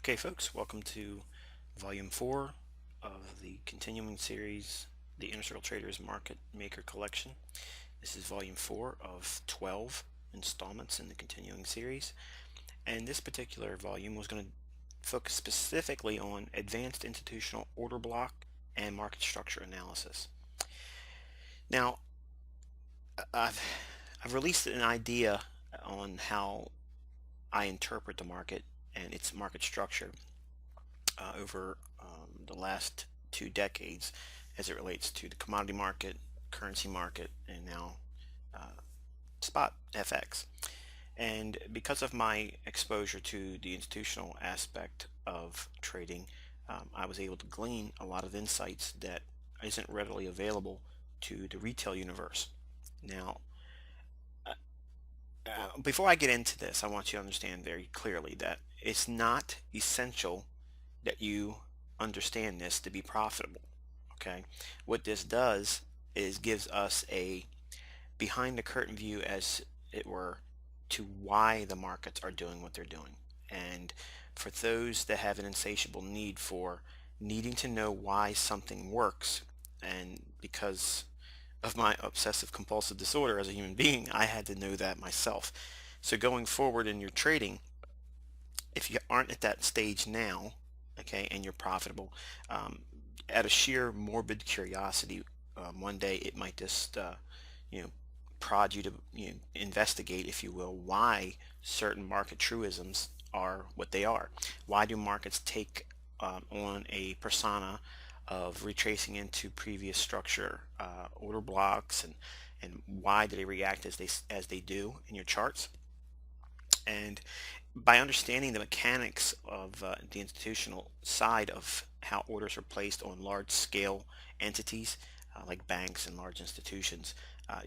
Okay, folks, welcome to Volume 4 of the continuing series, The Inner Circle Traders Market Maker Collection. This is Volume 4 of 12 installments in the continuing series. And this particular volume was going to focus specifically on advanced institutional order block and market structure analysis. Now, I've, I've released an idea on how I interpret the market and its market structure over the last 2 decades as it relates to the commodity market, currency market, and now uh, spot FX. And because of my exposure to the institutional aspect of trading, I was able to glean a lot of insights that isn't readily available to the retail universe. Now, uh, before I get into this, I want you to understand very clearly that it's not essential that you understand this to be profitable. Okay, what this does is gives us a behind the curtain view, as it were, to why the markets are doing what they're doing. And for those that have an insatiable need for needing to know why something works, and because of my obsessive compulsive disorder as a human being, I had to know that myself. So going forward in your trading, if you aren't at that stage now, okay, and you're profitable, um, out of sheer morbid curiosity, one day it might just, you know, prod you to investigate, if you will, why certain market truisms are what they are. Why do markets take on a persona of retracing into previous structure, order blocks, and why do they react as they do in your charts? And by understanding the mechanics of the institutional side of how orders are placed on large scale entities like banks and large institutions,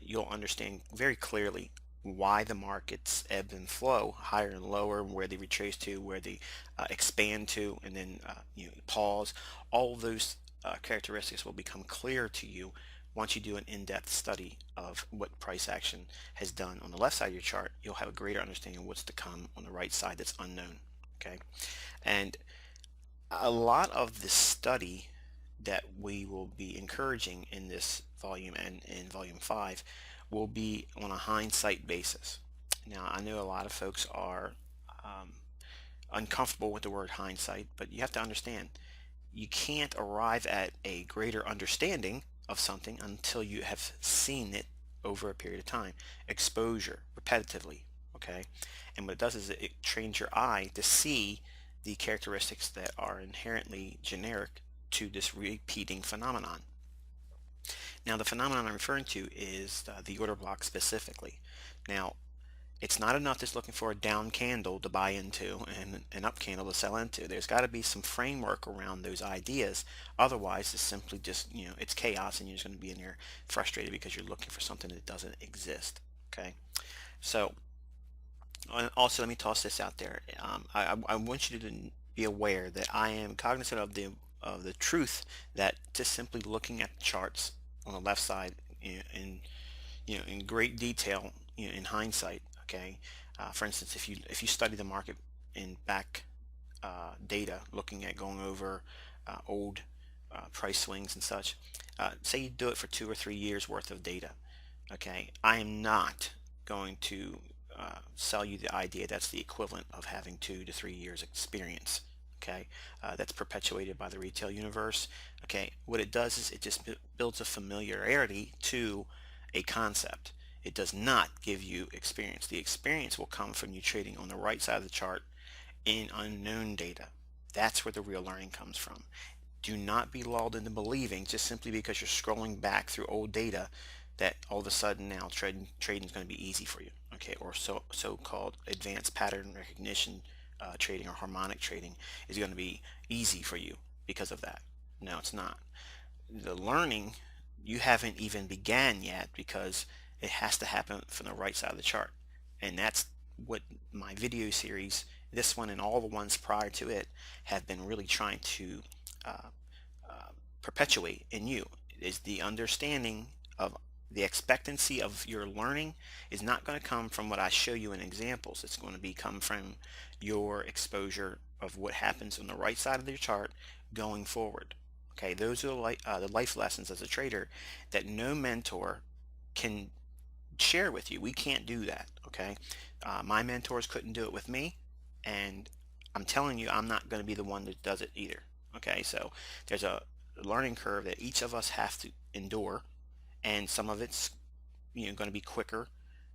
you'll understand very clearly why the markets ebb and flow higher and lower, where they retrace to, where they expand to, and then pause. All of those characteristics will become clear to you once you do an in-depth study of what price action has done on the left side of your chart. You'll have a greater understanding of what's to come on the right side that's unknown. Okay, and a lot of the study that we will be encouraging in this volume and in volume 5 will be on a hindsight basis. Now, I know a lot of folks are um, uncomfortable with the word hindsight, but you have to understand you can't arrive at a greater understanding of something until you have seen it over a period of time, exposure repetitively. Okay, and what it does is it trains your eye to see the characteristics that are inherently generic to this repeating phenomenon. Now, the phenomenon I'm referring to is the order block specifically. Now, it's not enough just looking for a down candle to buy into and an up candle to sell into. There's got to be some framework around those ideas. Otherwise, it's simply just, it's chaos, and you're just going to be in there frustrated because you're looking for something that doesn't exist. Okay. So, also, let me toss this out there. I want you to be aware that I am cognizant of the truth that just simply looking at the charts on the left side in great detail, in hindsight. Okay, for instance, if you study the market in back data, looking at going over old price swings and such, say you do it for 2 or 3 years worth of data. Okay, I am not going to sell you the idea that's the equivalent of having 2 to 3 years experience. Okay, that's perpetuated by the retail universe. Okay, what it does is it just builds a familiarity to a concept. It does not give you experience. The experience will come from you trading on the right side of the chart in unknown data. That's where the real learning comes from. Do not be lulled into believing just simply because you're scrolling back through old data that all of a sudden now trading is going to be easy for you. Okay, or so-called advanced pattern recognition trading or harmonic trading is going to be easy for you because of that. No, it's not. The learning, you haven't even began yet, because it has to happen from the right side of the chart. And that's what my video series, this one and all the ones prior to it, have been really trying to uh, perpetuate in you, is the understanding of the expectancy of your learning is not going to come from what I show you in examples. It's going to come from your exposure of what happens on the right side of your chart going forward. Okay, those are the life lessons as a trader that no mentor can share with you. We can't do that. Okay, my mentors couldn't do it with me, and I'm telling you, I'm not going to be the one that does it either. Okay, so there's a learning curve that each of us have to endure, and some of it's going to be quicker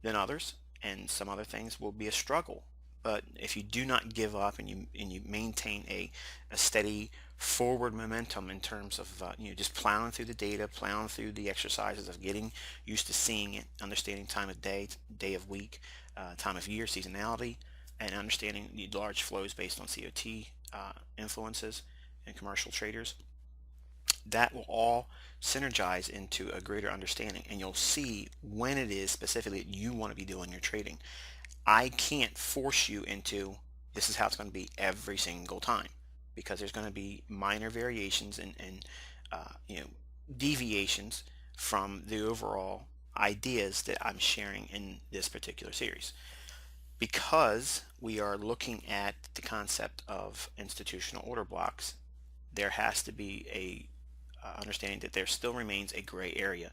than others, and some other things will be a struggle. But if you do not give up and you maintain a steady forward momentum in terms of just plowing through the data, plowing through the exercises of getting used to seeing it, understanding time of day, day of week, time of year, seasonality, and understanding the large flows based on COT influences and commercial traders, that will all synergize into a greater understanding, and you'll see when it is specifically that you want to be doing your trading. I can't force you into this is how it's going to be every single time, because there's going to be minor variations and deviations from the overall ideas that I'm sharing in this particular series, because we are looking at the concept of institutional order blocks. There has to be a understanding that there still remains a gray area.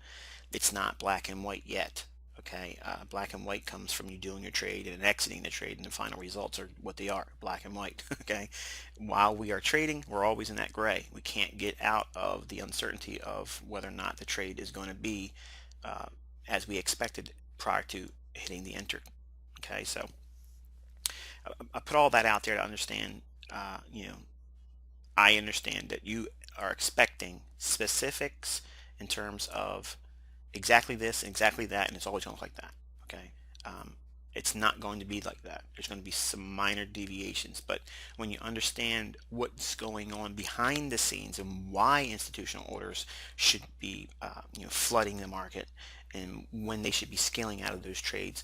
It's not black and white yet. Okay, black and white comes from you doing your trade and exiting the trade, and the final results are what they are, black and white. Okay, while we are trading, we're always in that gray. We can't get out of the uncertainty of whether or not the trade is going to be uh, as we expected prior to hitting the enter. Okay, so I put all that out there to understand. I understand that you are expecting specifics in terms of exactly this, exactly that, and it's always going to look like that. Okay, it's not going to be like that. There's going to be some minor deviations, but when you understand what's going on behind the scenes and why institutional orders should be, flooding the market, and when they should be scaling out of those trades,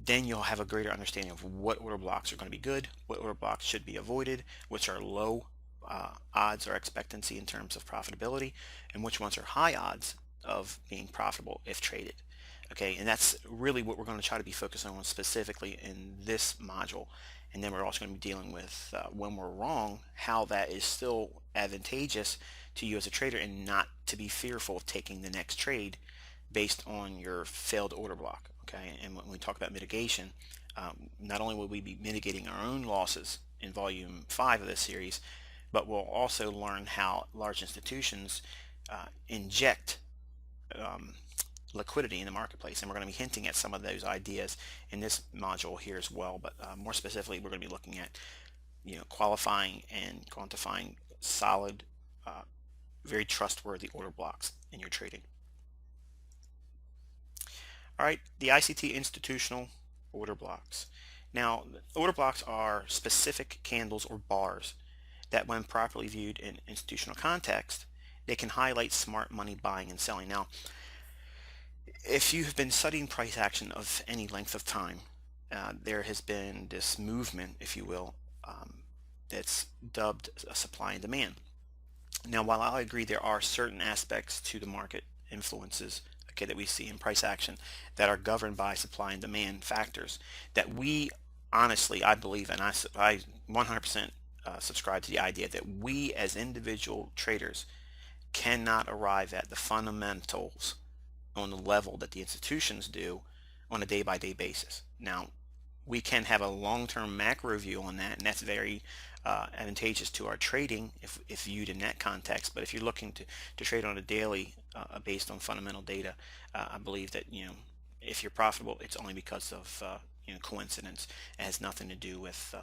then you'll have a greater understanding of what order blocks are going to be good, what order blocks should be avoided, which are low odds or expectancy in terms of profitability, and which ones are high odds of being profitable if traded. Okay, and that's really what we're going to try to be focusing on specifically in this module. And then we're also going to be dealing with when we're wrong, how that is still advantageous to you as a trader, and not to be fearful of taking the next trade based on your failed order block. Okay, and when we talk about mitigation, not only will we be mitigating our own losses in volume 5 of this series, but we'll also learn how large institutions inject liquidity in the marketplace, and we're going to be hinting at some of those ideas in this module here as well. But more specifically, we're going to be looking at qualifying and quantifying solid, very trustworthy order blocks in your trading. All right, the ICT institutional order blocks. Now, order blocks are specific candles or bars that, when properly viewed in institutional context, they can highlight smart money buying and selling. Now, if you have been studying price action of any length of time, there has been this movement, if you will, that's dubbed a supply and demand. Now, while I agree there are certain aspects to the market influences, okay, that we see in price action that are governed by supply and demand factors, that we honestly, I believe, and I 100% subscribe to the idea that we as individual traders cannot arrive at the fundamentals on the level that the institutions do on a day-by-day basis. Now, we can have a long-term macro view on that, and that's very advantageous to our trading if viewed in that context. But if you're looking to trade on a daily based on fundamental data, I believe that if you're profitable, it's only because of coincidence. It has nothing to do with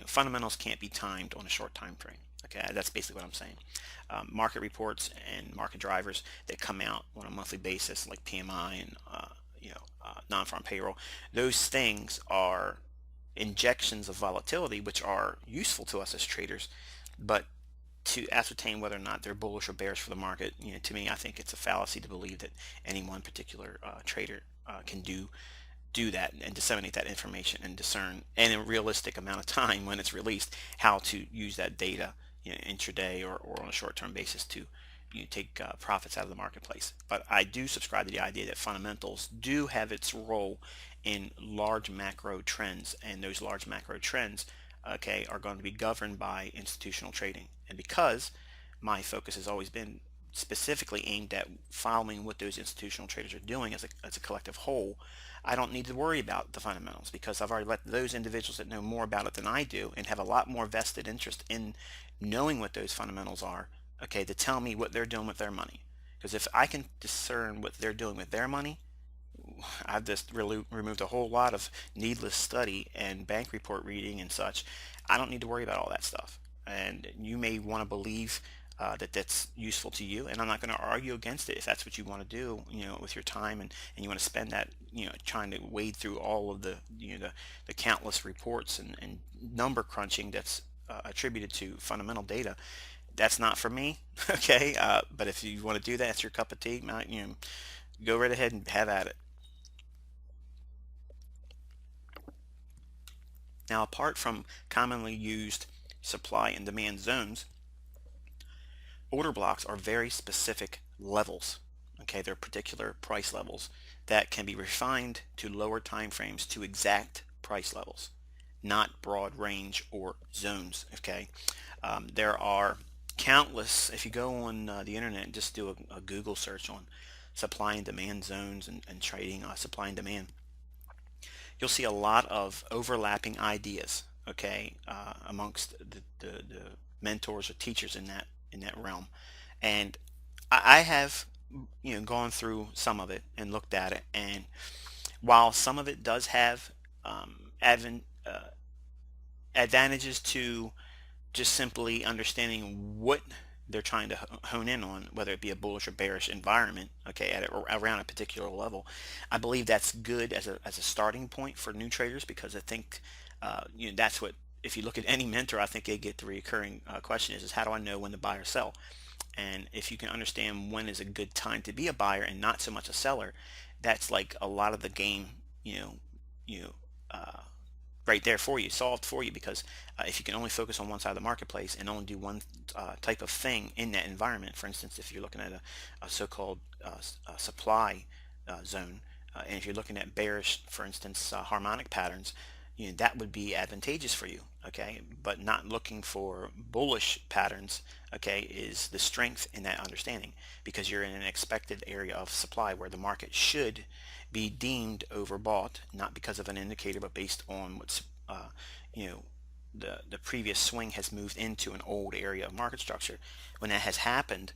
fundamentals can't be timed on a short time frame. Okay, that's basically what I'm saying. Market reports and market drivers that come out on a monthly basis, like PMI and non-farm payroll, those things are injections of volatility, which are useful to us as traders. But to ascertain whether or not they're bullish or bearish for the market, to me, I think it's a fallacy to believe that any one particular trader can do that and disseminate that information and discern in a realistic amount of time when it's released how to use that data intraday or on a short-term basis to take profits out of the marketplace. But I do subscribe to the idea that fundamentals do have its role in large macro trends, and those large macro trends okay, are going to be governed by institutional trading. And because my focus has always been specifically aimed at following what those institutional traders are doing as a collective whole, I don't need to worry about the fundamentals because I've already let those individuals that know more about it than I do and have a lot more vested interest in knowing what those fundamentals are, okay, to tell me what they're doing with their money. Because if I can discern what they're doing with their money, I've just really removed a whole lot of needless study and bank report reading and such. I don't need to worry about all that stuff. And you may want to believe that that's useful to you, and I'm not going to argue against it if that's what you want to do, with your time, and you want to spend that, trying to wade through all of the countless reports and number crunching that's attributed to fundamental data. That's not for me. Okay, but if you want to do that, it's your cup of tea. Go right ahead and have at it. Now, apart from commonly used supply and demand zones, order blocks are very specific levels. Okay, they're particular price levels that can be refined to lower time frames to exact price levels, not broad range or zones. Okay, there are countless. If you go on the internet and just do a Google search on supply and demand zones and trading supply and demand, you'll see a lot of overlapping ideas, okay, amongst the mentors or teachers in that realm. And I have, gone through some of it and looked at it, and while some of it does have advantages to just simply understanding what they're trying to hone in on, whether it be a bullish or bearish environment, okay, around a particular level. I believe that's good as a starting point for new traders because I think, that's what, if you look at any mentor, I think they get the recurring question is how do I know when to buy or sell? And if you can understand when is a good time to be a buyer and not so much a seller, that's like a lot of the game, you know, uh, right there for you, solved for you, because if you can only focus on one side of the marketplace and only do one type of thing in that environment, for instance, if you're looking at a so-called supply zone, and if you're looking at bearish, for instance, harmonic patterns, that would be advantageous for you, okay? But not looking for bullish patterns, okay, is the strength in that understanding because you're in an expected area of supply where the market should be deemed overbought, not because of an indicator, but based on what's, you know, the previous swing has moved into an old area of market structure. When that has happened,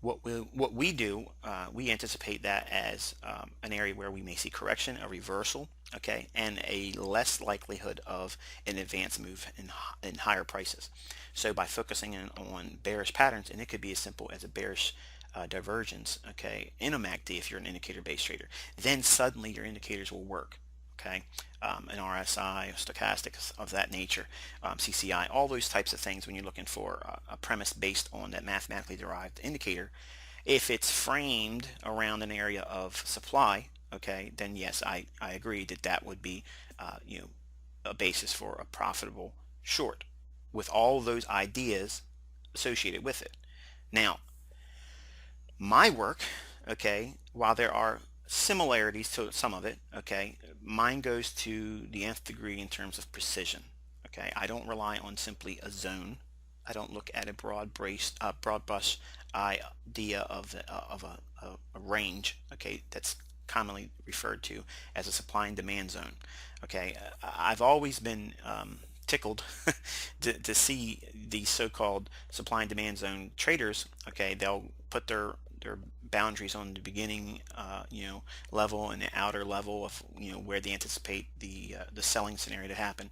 what we do, we anticipate that as an area where we may see correction, a reversal, okay, and a less likelihood of an advanced move in higher prices. So by focusing in on bearish patterns, and it could be as simple as a bearish divergence, okay, in a MACD if you're an indicator-based trader, then suddenly your indicators will work. Okay, an RSI, stochastic of that nature, CCI, all those types of things when you're looking for a premise based on that mathematically derived indicator. If it's framed around an area of supply, okay, then yes, I agree that that would be, a basis for a profitable short with all those ideas associated with it. Now, my work, okay, while there are similarities to some of it, okay, mine goes to the nth degree in terms of precision. Okay, I don't rely on simply a zone. I don't look at a broad brush idea of a range. Okay, that's commonly referred to as a supply and demand zone. Okay, I've always been tickled to see these so-called supply and demand zone traders. Okay, they'll put their boundaries on the beginning, level and the outer level of where they anticipate the selling scenario to happen,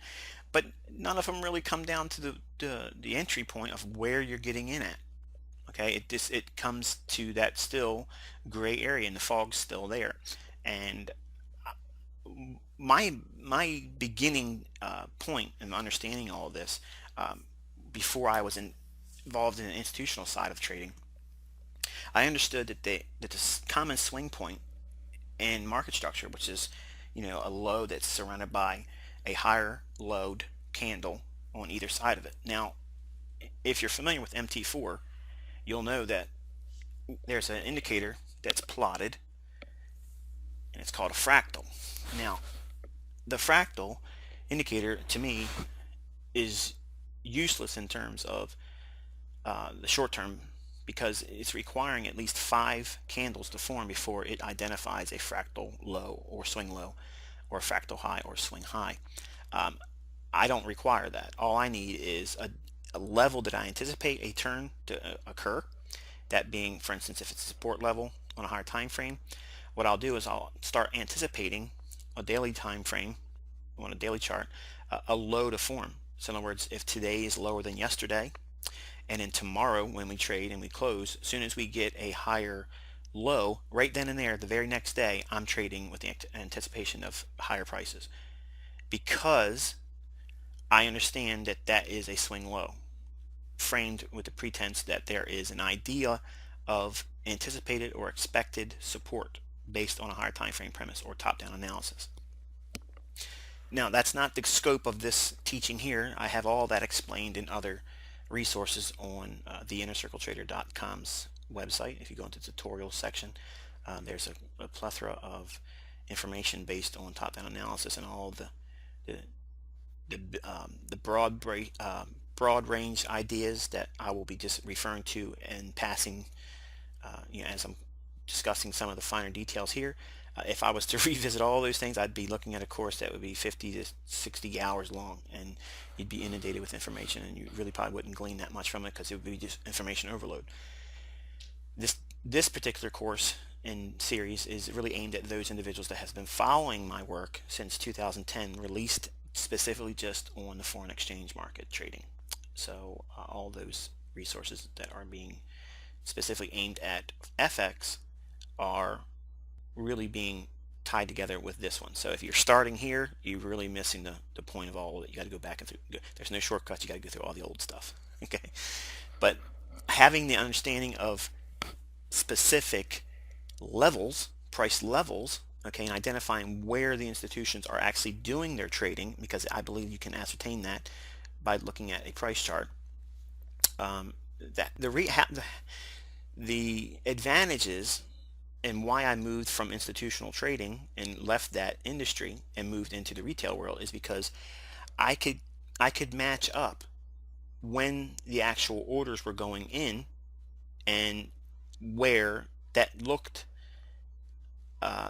but none of them really come down to the entry point of where you're getting in at. Okay, it comes to that still gray area, and the fog's still there. And my beginning point in understanding all of this, before I was involved in the institutional side of trading, I understood that the common swing point in market structure, which is a low that's surrounded by a higher load candle on either side of it. Now, if you're familiar with MT4, you'll know that there's an indicator that's plotted, and it's called a fractal. Now, the fractal indicator to me is useless in terms of the short term, because it's requiring at least 5 candles to form before it identifies a fractal low or swing low, or a fractal high or swing high. Um, I don't require that. All I need is a level that I anticipate a turn to occur. That being, for instance, if it's a support level on a higher time frame, what I'll do is I'll start anticipating a daily time frame on a daily chart, a low to form. So in other words, if today is lower than yesterday, and then tomorrow when we trade and we close, as soon as we get a higher low, right then and there, the very next day, I'm trading with the anticipation of higher prices, because I understand that that is a swing low, framed with the pretense that there is an idea of anticipated or expected support based on a higher time frame premise or top-down analysis. Now, that's not the scope of this teaching here. I have all that explained in other resources on the InnerCircleTrader.com's website. If you go into the tutorial section, there's a plethora of information based on top-down analysis and all the broad range ideas that I will be just referring to and passing, as I'm discussing some of the finer details here. If I was to revisit all those things, I'd be looking at a course that would be 50 to 60 hours long, and you'd be inundated with information, and you really probably wouldn't glean that much from it because it would be just information overload. This particular course and series is really aimed at those individuals that have been following my work since 2010, released specifically just on the foreign exchange market trading. So all those resources that are being specifically aimed at FX are really being tied together with this one. So if you're starting here, you're really missing the point of all of it. You got to go back and through. There's no shortcuts. You got to go through all the old stuff. Okay, but having the understanding of specific levels, price levels, okay, and identifying where the institutions are actually doing their trading, because I believe you can ascertain that by looking at a price chart. That the advantages and why I moved from institutional trading and left that industry and moved into the retail world is because I could match up when the actual orders were going in and where that looked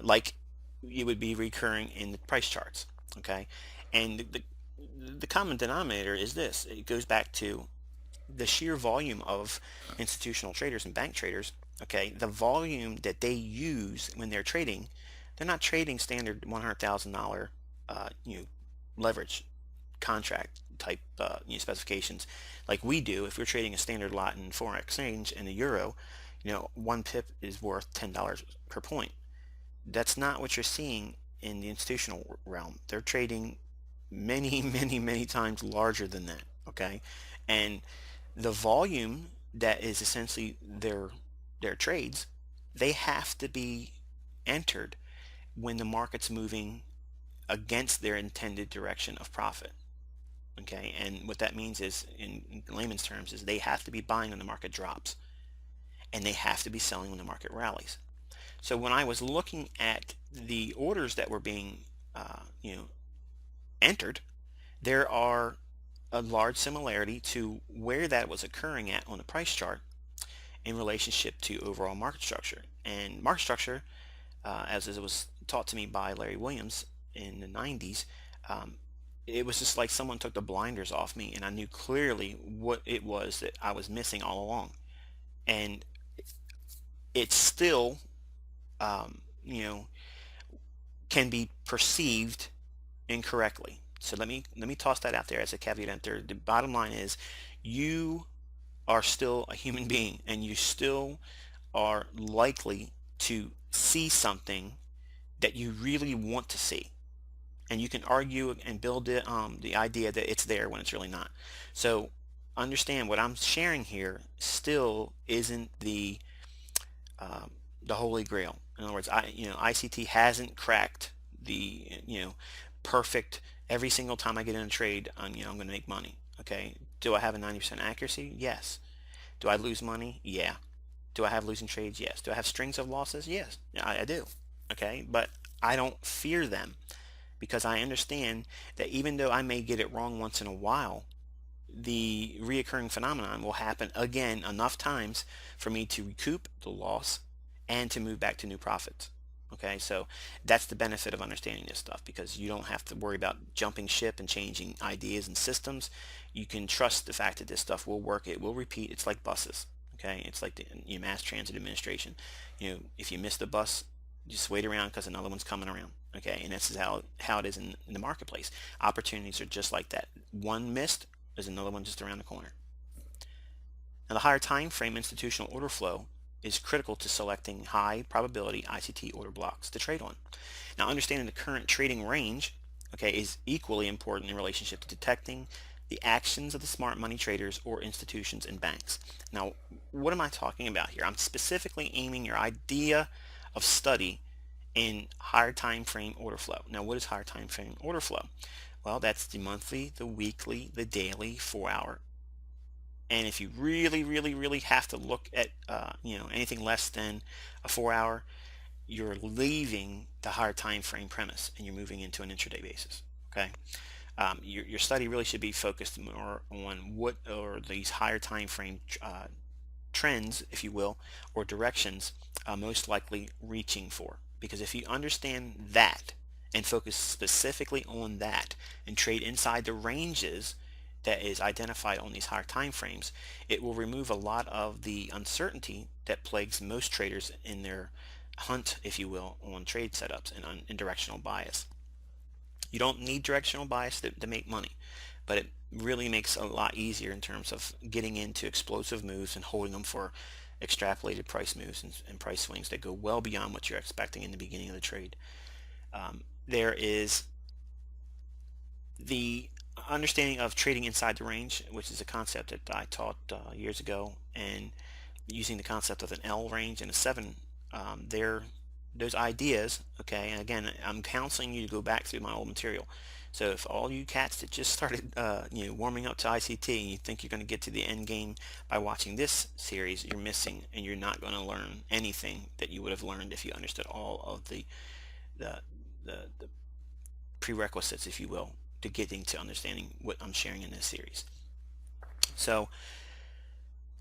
like it would be recurring in the price charts. Okay, and the common denominator is this. It goes back to the sheer volume of institutional traders and bank traders. Okay, the volume that they use when they're trading, they're not trading standard $100,000 leverage contract type specifications like we do. If we're trading a standard lot in foreign exchange in the euro, 1 pip is worth $10 per point. That's not what you're seeing in the institutional realm. They're trading many, many, many times larger than that. Okay, and the volume that is essentially their trades, they have to be entered when the market's moving against their intended direction of profit. Okay, and what that means is, in layman's terms, is they have to be buying when the market drops, and they have to be selling when the market rallies. So when I was looking at the orders that were being entered, there are a large similarity to where that was occurring at on the price chart in relationship to overall market structure. And market structure, as it was taught to me by Larry Williams in the 90s, it was just like someone took the blinders off me, and I knew clearly what it was that I was missing all along. And it still can be perceived incorrectly. So let me toss that out there as a caveat. The bottom line is, you are still a human being, and you still are likely to see something that you really want to see, and you can argue and build the idea that it's there when it's really not. So understand, what I'm sharing here still isn't the holy grail. In other words, ICT hasn't cracked the perfect, every single time I get in a trade, I'm going to make money. Okay, do I have a 90% accuracy? Yes. Do I lose money? Yeah. Do I have losing trades? Yes. Do I have strings of losses? Yes, I do. Okay, but I don't fear them, because I understand that even though I may get it wrong once in a while, the reoccurring phenomenon will happen again enough times for me to recoup the loss and to move back to new profits. Okay, so that's the benefit of understanding this stuff, because you don't have to worry about jumping ship and changing ideas and systems. You can trust the fact that this stuff will work. It will repeat. It's like buses. Okay, it's like the Mass Transit Administration. If you miss the bus, just wait around because another one's coming around. Okay, and this is how it is in the marketplace. Opportunities are just like that. One missed, there's another one just around the corner. Now, the higher time frame institutional order flow is critical to selecting high probability ICT order blocks to trade on. Now, understanding the current trading range, okay, is equally important in relationship to detecting the actions of the smart money traders or institutions and banks. Now, what am I talking about here? I'm specifically aiming your idea of study in higher time frame order flow. Now, what is higher time frame order flow? Well, that's the monthly, the weekly, the daily, 4-hour. And if you really, really, really have to look at anything less than a 4-hour, you're leaving the higher time frame premise and you're moving into an intraday basis. Okay, your study really should be focused more on what are these higher time frame trends, if you will, or directions most likely reaching for. Because if you understand that and focus specifically on that and trade inside the ranges that is identified on these higher time frames, it will remove a lot of the uncertainty that plagues most traders in their hunt, if you will, on trade setups and directional bias. You don't need directional bias to make money, but it really makes it a lot easier in terms of getting into explosive moves and holding them for extrapolated price moves and price swings that go well beyond what you're expecting in the beginning of the trade. There is the understanding of trading inside the range, which is a concept that I taught years ago, and using the concept of an L range and a 7, those ideas, okay, and again, I'm counseling you to go back through my old material. So if all you cats that just started warming up to ICT and you think you're going to get to the end game by watching this series, you're missing, and you're not going to learn anything that you would have learned if you understood all of the prerequisites, if you will, to getting to understanding what I'm sharing in this series. So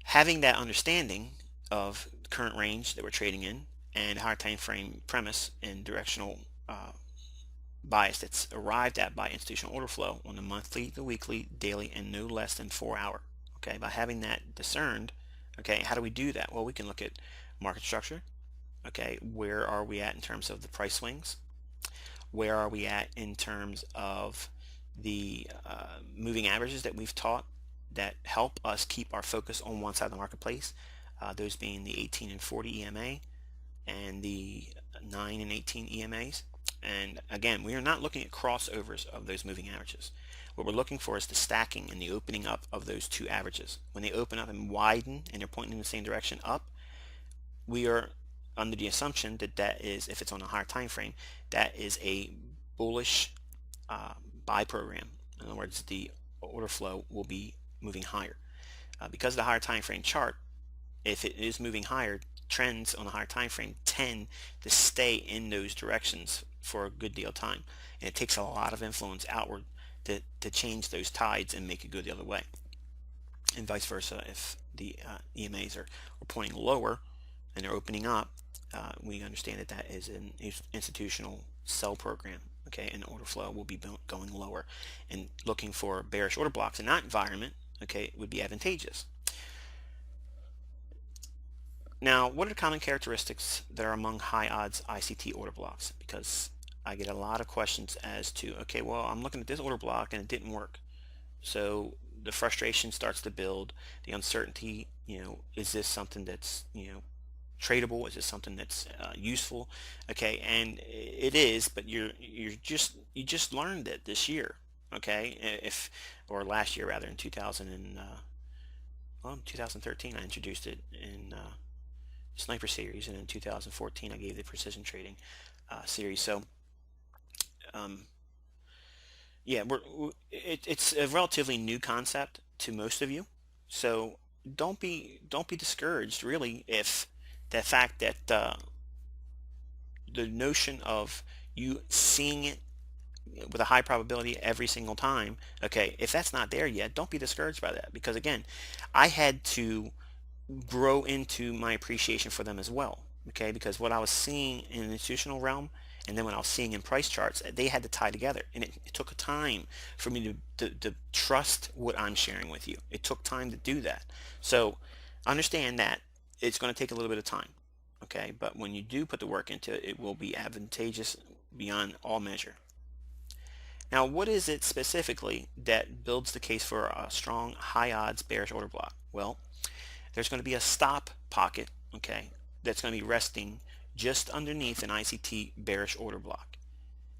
having that understanding of the current range that we're trading in and higher time frame premise and directional bias that's arrived at by institutional order flow on the monthly, the weekly, daily, and no less than 4-hour. Okay, by having that discerned, okay, how do we do that? Well, we can look at market structure. Okay, where are we at in terms of the price swings? Where are we at in terms of the moving averages that we've taught that help us keep our focus on one side of the marketplace, those being the 18 and 40 EMA and the 9 and 18 EMAs. And again, we are not looking at crossovers of those moving averages. What we're looking for is the stacking and the opening up of those two averages. When they open up and widen and they're pointing in the same direction up, we are under the assumption that that is, if it's on a higher time frame, that is a bullish buy program. In other words, the order flow will be moving higher. Because of the higher time frame chart, if it is moving higher, trends on the higher time frame tend to stay in those directions for a good deal of time, and it takes a lot of influence outward to change those tides and make it go the other way, and vice versa. If the EMAs are pointing lower and they're opening up, we understand that that is an institutional sell program, okay, and order flow will be going lower, and looking for bearish order blocks in that environment, okay, would be advantageous. Now, what are the common characteristics that are among high odds ICT order blocks? Because I get a lot of questions as to, okay, well, I'm looking at this order block and it didn't work. So the frustration starts to build, the uncertainty, is this something that's, tradable? Is this something that's useful? Okay, and it is, but you just learned it this year, okay? Or last year rather, in 2013 I introduced it in Sniper series, and in 2014 I gave the precision trading series. So yeah, it's a relatively new concept to most of you, so don't be discouraged really if the fact that the notion of you seeing it with a high probability every single time. Okay, if that's not there yet, don't be discouraged by that, because again, I had to grow into my appreciation for them as well. Okay, because what I was seeing in the institutional realm and then what I was seeing in price charts, they had to tie together, and it took time for me to trust what I'm sharing with you. It took time to do that. So understand that it's going to take a little bit of time. Okay, but when you do put the work into it, it will be advantageous beyond all measure. Now, what is it specifically that builds the case for a strong, high odds bearish order block? Well, there's going to be a stop pocket, okay, that's going to be resting just underneath an ICT bearish order block,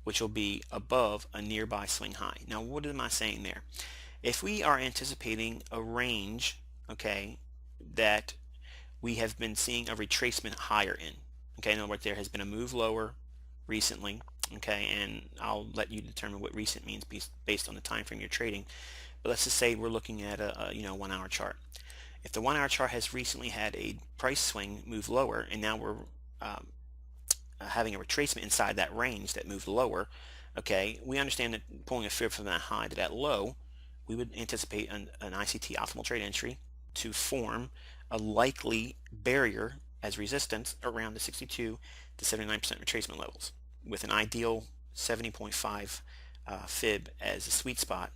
which will be above a nearby swing high. Now, what am I saying there? If we are anticipating a range, okay, that we have been seeing a retracement higher in, okay, in other words, there has been a move lower recently, okay, and I'll let you determine what recent means based on the time frame you're trading. But let's just say we're looking at a 1 hour chart. If the 1 hour chart has recently had a price swing move lower, and now we're having a retracement inside that range that moved lower, okay, we understand that pulling a fib from that high to that low, we would anticipate an ICT optimal trade entry to form a likely barrier as resistance around the 62 to 79% retracement levels, with an ideal 70.5 fib as a sweet spot,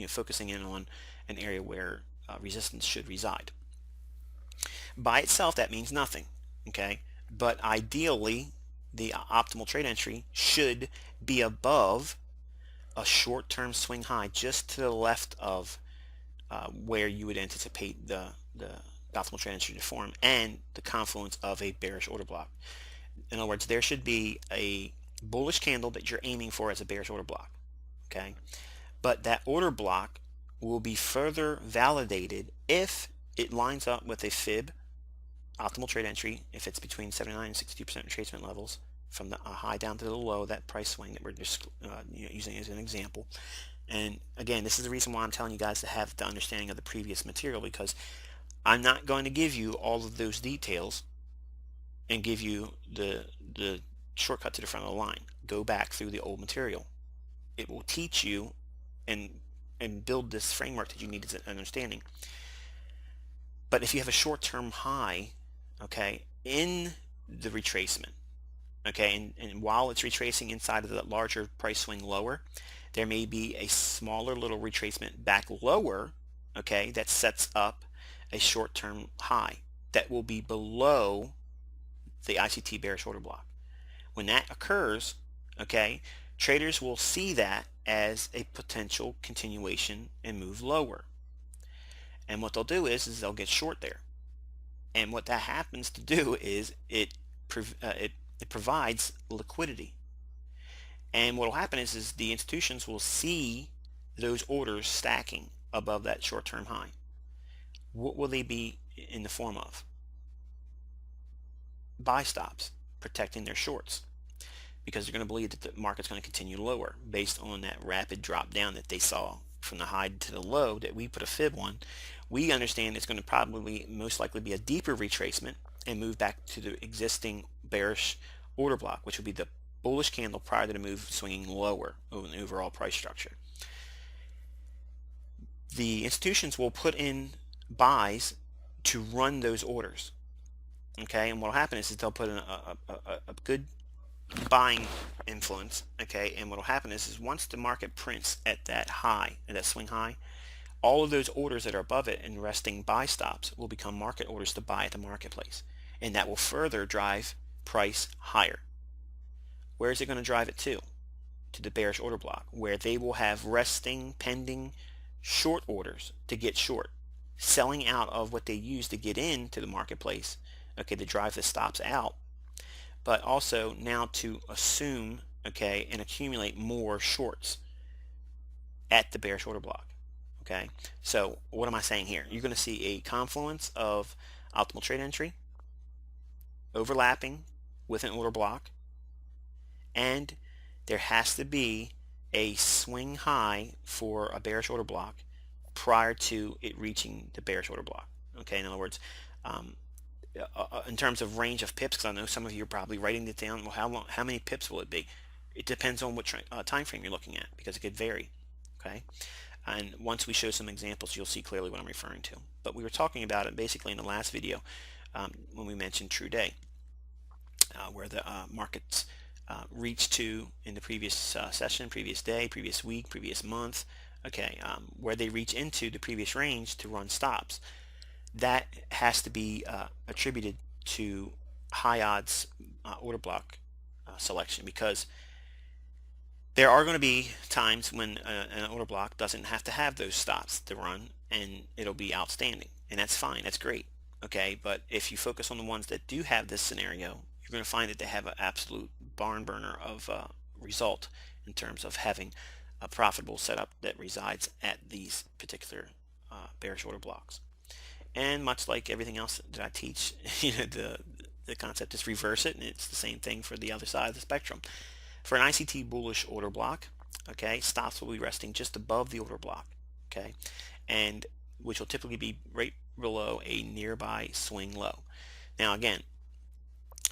focusing in on an area where resistance should reside. By itself, that means nothing, okay? But ideally, the optimal trade entry should be above a short-term swing high just to the left of where you would anticipate the optimal trade entry to form and the confluence of a bearish order block. In other words, there should be a bullish candle that you're aiming for as a bearish order block, okay? But that order block will be further validated if it lines up with a fib optimal trade entry, if it's between 79 and 62% retracement levels from the high down to the low, that price swing that we're just using as an example. And again, this is the reason why I'm telling you guys to have the understanding of the previous material, because I'm not going to give you all of those details and give you the shortcut to the front of the line. Go back through the old material. It will teach you and build this framework that you need as an understanding. But if you have a short-term high, okay, in the retracement, okay, and while it's retracing inside of the larger price swing lower, there may be a smaller little retracement back lower, okay, that sets up a short-term high that will be below the ICT bearish order block. When that occurs, okay, traders will see that as a potential continuation and move lower. And what they'll do is they'll get short there. And what that happens to do is it provides liquidity. And what will happen is the institutions will see those orders stacking above that short-term high. What will they be in the form of? Buy stops, protecting their shorts, because they're going to believe that the market's going to continue lower based on that rapid drop down that they saw from the high to the low that we put a fib on. We understand it's going to probably most likely be a deeper retracement and move back to the existing bearish order block, which would be the bullish candle prior to the move swinging lower over the overall price structure. The institutions will put in buys to run those orders, okay, and what will happen is they'll put in a good buying influence, okay, and what will happen is once the market prints at that high, at that swing high, all of those orders that are above it and resting buy stops will become market orders to buy at the marketplace, and that will further drive price higher. Where is it going to drive it to? To the bearish order block, where they will have resting pending short orders to get short, selling out of what they use to get into the marketplace, okay, to drive the stops out, but also now to assume, okay, and accumulate more shorts at the bearish order block. Okay, so what am I saying here? You're going to see a confluence of optimal trade entry overlapping with an order block, and there has to be a swing high for a bearish order block prior to it reaching the bearish order block. Okay, in other words, in terms of range of pips, because I know some of you are probably writing it down. Well, how many pips will it be? It depends on what time frame you're looking at, because it could vary. Okay, and once we show some examples, you'll see clearly what I'm referring to. But we were talking about it basically in the last video when we mentioned true day, where the markets reached to in the previous session, previous day, previous week, previous month, okay, where they reach into the previous range to run stops. That has to be attributed to high odds order block selection, because there are going to be times when an order block doesn't have to have those stops to run, and it'll be outstanding, and that's fine, that's great. Okay, but if you focus on the ones that do have this scenario, you're going to find that they have an absolute barn burner of result in terms of having a profitable setup that resides at these particular bearish order blocks. And much like everything else that I teach, the concept is reverse it, and it's the same thing for the other side of the spectrum. For an ICT bullish order block, okay, stops will be resting just above the order block, okay, and which will typically be right below a nearby swing low. Now again,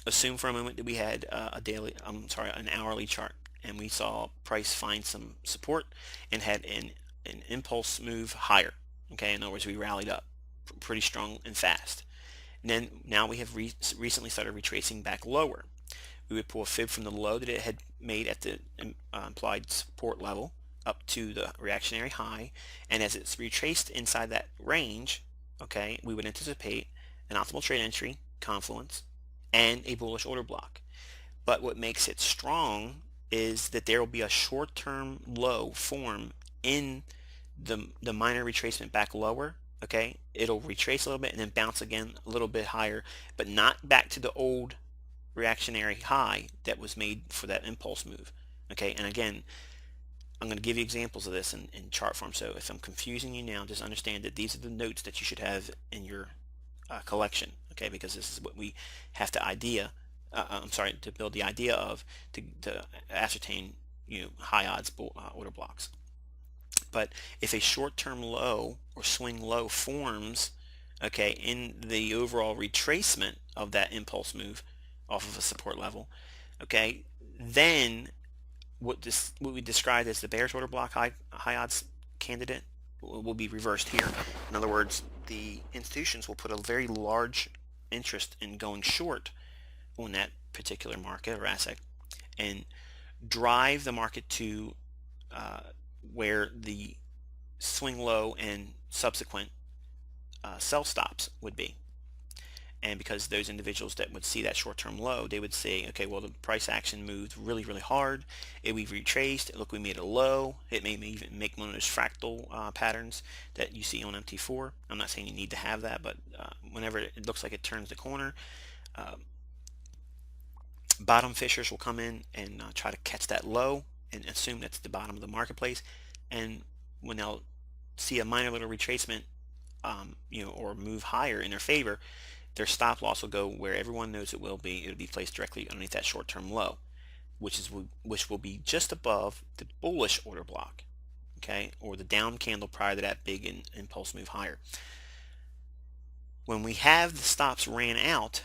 assume for a moment that we had an hourly chart, and we saw price find some support and had an impulse move higher. Okay, in other words, we rallied up pretty strong and fast. And then now we have recently started retracing back lower. We would pull a fib from the low that it had made at the implied support level up to the reactionary high, and as it's retraced inside that range, okay, we would anticipate an optimal trade entry, confluence, and a bullish order block. But what makes it strong is that there will be a short-term low form in the minor retracement back lower. Okay, it'll retrace a little bit and then bounce again a little bit higher, but not back to the old reactionary high that was made for that impulse move. Okay, and again, I'm going to give you examples of this in chart form, so if I'm confusing you now, just understand that these are the notes that you should have in your collection, okay, because this is what we have to to build the idea of, to ascertain high odds order blocks. But if a short-term low or swing low forms, okay, in the overall retracement of that impulse move off of a support level, okay, then what we described as the bearish order block high odds candidate will be reversed here. In other words, the institutions will put a very large interest in going short on that particular market or asset and drive the market to where the swing low and subsequent sell stops would be. And because those individuals that would see that short-term low, they would say, okay, well, the price action moved really, really hard. We've retraced. Look, we made a low. It may even make one of those fractal patterns that you see on MT4. I'm not saying you need to have that, but whenever it looks like it turns the corner, bottom fishers will come in and try to catch that low and assume that's the bottom of the marketplace. And when they'll see a minor little retracement, or move higher in their favor, their stop loss will go where everyone knows it will be. It'll be placed directly underneath that short-term low, which will be just above the bullish order block, okay, or the down candle prior to that big impulse move higher. When we have the stops ran out,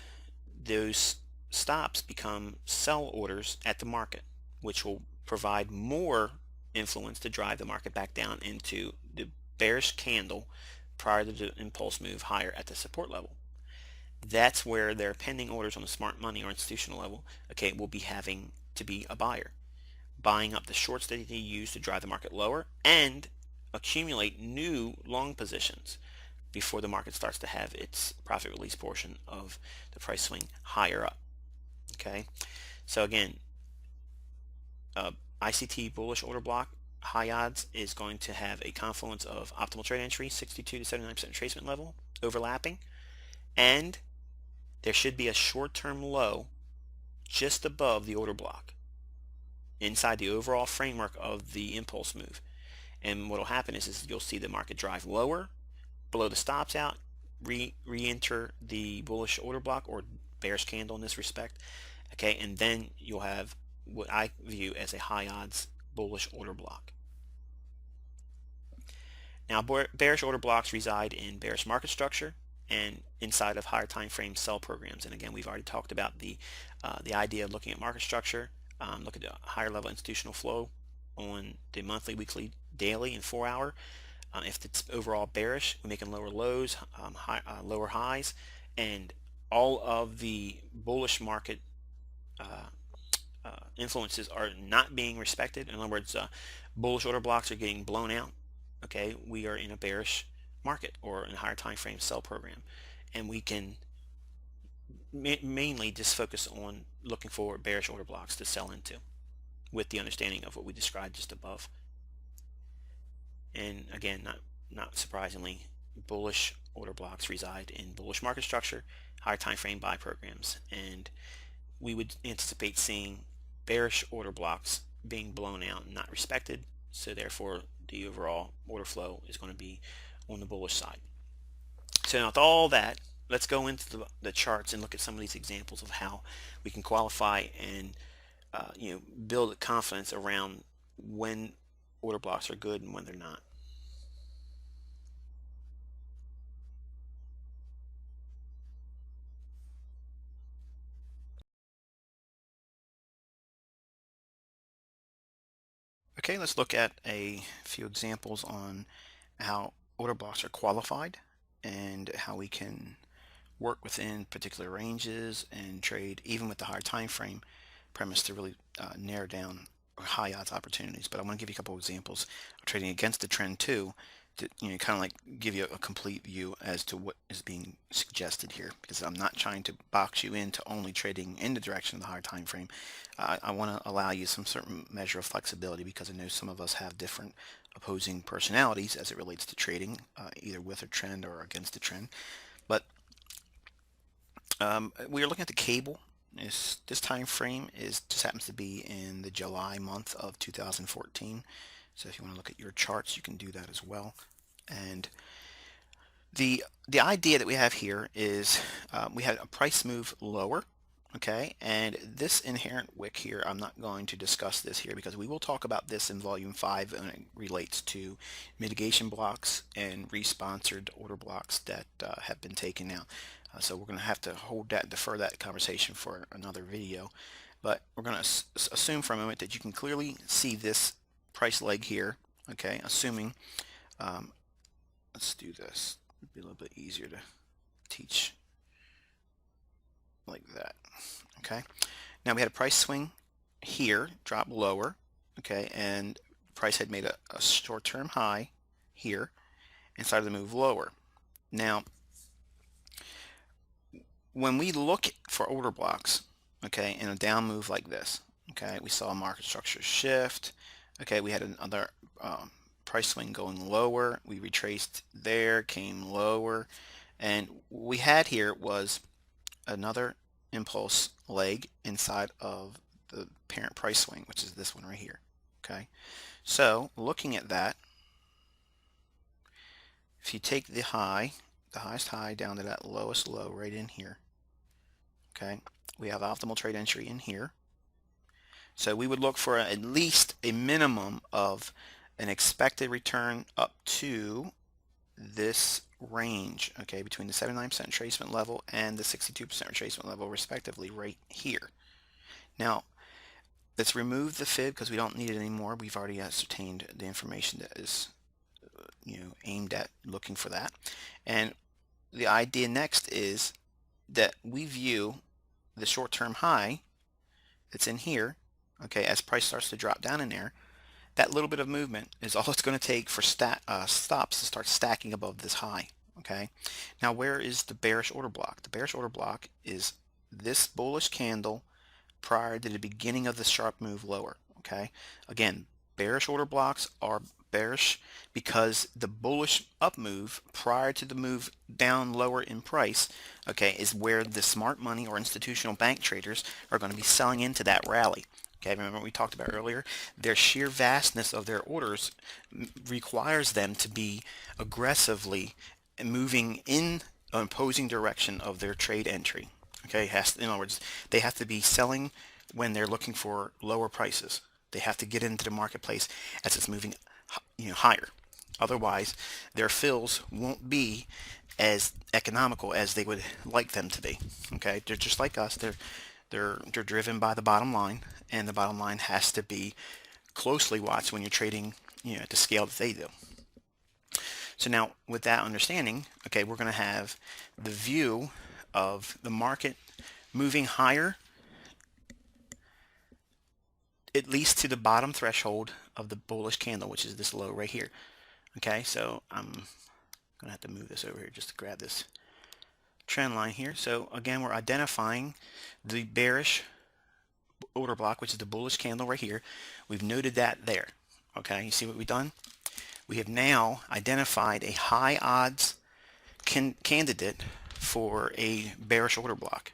those stops become sell orders at the market, which will provide more influence to drive the market back down into the bearish candle prior to the impulse move higher at the support level. That's where their pending orders on the smart money or institutional level, okay, will be having to be a buyer, buying up the shorts that they use to drive the market lower and accumulate new long positions before the market starts to have its profit release portion of the price swing higher up. Okay, so again, ICT bullish order block high odds is going to have a confluence of optimal trade entry, 62 to 79% retracement level overlapping, and there should be a short-term low just above the order block inside the overall framework of the impulse move. And what will happen is you'll see the market drive lower below the stops out, re-enter the bullish order block or bearish candle in this respect, okay, and then you'll have what I view as a high odds bullish order block. Now, bearish order blocks reside in bearish market structure and inside of higher time frame sell programs. And again, we've already talked about the idea of looking at market structure Look at the higher level institutional flow on the monthly, weekly, daily, and 4 hour. If it's overall bearish, we're making lower lows, lower highs, and all of the bullish market influences are not being respected. In other words, bullish order blocks are getting blown out. Okay, we are in a bearish market or in a higher time frame sell program, and we can mainly just focus on looking for bearish order blocks to sell into, with the understanding of what we described just above. And again, not surprisingly, bullish order blocks reside in bullish market structure, higher time frame buy programs, and we would anticipate seeing bearish order blocks being blown out and not respected. So therefore, the overall order flow is going to be on the bullish side. So now with all that, let's go into the charts and look at some of these examples of how we can qualify and build confidence around when order blocks are good and when they're not. Okay, let's look at a few examples on how order blocks are qualified and how we can work within particular ranges and trade even with the higher time frame premise to really narrow down high odds opportunities. But I want to give you a couple of examples of trading against the trend too, to kind of like give you a complete view as to what is being suggested here, because I'm not trying to box you into only trading in the direction of the higher time frame. I want to allow you some certain measure of flexibility, because I know some of us have different opposing personalities as it relates to trading, either with a trend or against a trend. But we are looking at the cable. This time frame just happens to be in the July month of 2014. So if you want to look at your charts, you can do that as well. And the idea that we have here is we had a price move lower. Okay, and this inherent wick here, I'm not going to discuss this here because we will talk about this in volume 5 when it relates to mitigation blocks and responsored order blocks that have been taken out. So we're going to have to defer that conversation for another video. But we're going to assume for a moment that you can clearly see this price leg here. Okay, assuming, let's do this. It'd be a little bit easier to teach like that. Okay, now we had a price swing here, drop lower. Okay, and price had made a short-term high here and started to move lower. Now, when we look for order blocks, okay, in a down move like this, okay, we saw a market structure shift. Okay, we had another price swing going lower. We retraced there, came lower, and what we had here was another impulse leg inside of the parent price swing, which is this one right here. Okay, so looking at that, if you take the highest high down to that lowest low right in here, okay, we have optimal trade entry in here. So we would look for at least a minimum of an expected return up to this range, okay, between the 79% retracement level and the 62% retracement level respectively right here. Now, let's remove the fib because we don't need it anymore. We've already ascertained the information that is aimed at looking for that. And the idea next is that we view the short-term high that's in here, okay, as price starts to drop down in there, that little bit of movement is all it's going to take for stops to start stacking above this high. Okay, now where is the bearish order block? The bearish order block is this bullish candle prior to the beginning of the sharp move lower. Okay, again, bearish order blocks are bearish because the bullish up move prior to the move down lower in price, okay, is where the smart money or institutional bank traders are going to be selling into that rally. Okay, remember we talked about earlier, their sheer vastness of their orders requires them to be aggressively moving in an opposing direction of their trade entry. Okay, in other words, they have to be selling when they're looking for lower prices. They have to get into the marketplace as it's moving higher. Otherwise, their fills won't be as economical as they would like them to be. Okay, they're just like us. They're driven by the bottom line, and the bottom line has to be closely watched when you're trading, at the scale that they do. So now with that understanding, okay, we're going to have the view of the market moving higher at least to the bottom threshold of the bullish candle, which is this low right here. Okay, so I'm gonna have to move this over here just to grab this trend line here. So again, we're identifying the bearish order block, which is the bullish candle right here. We've noted that there. Okay, you see what we've done? We have now identified a high odds candidate for a bearish order block.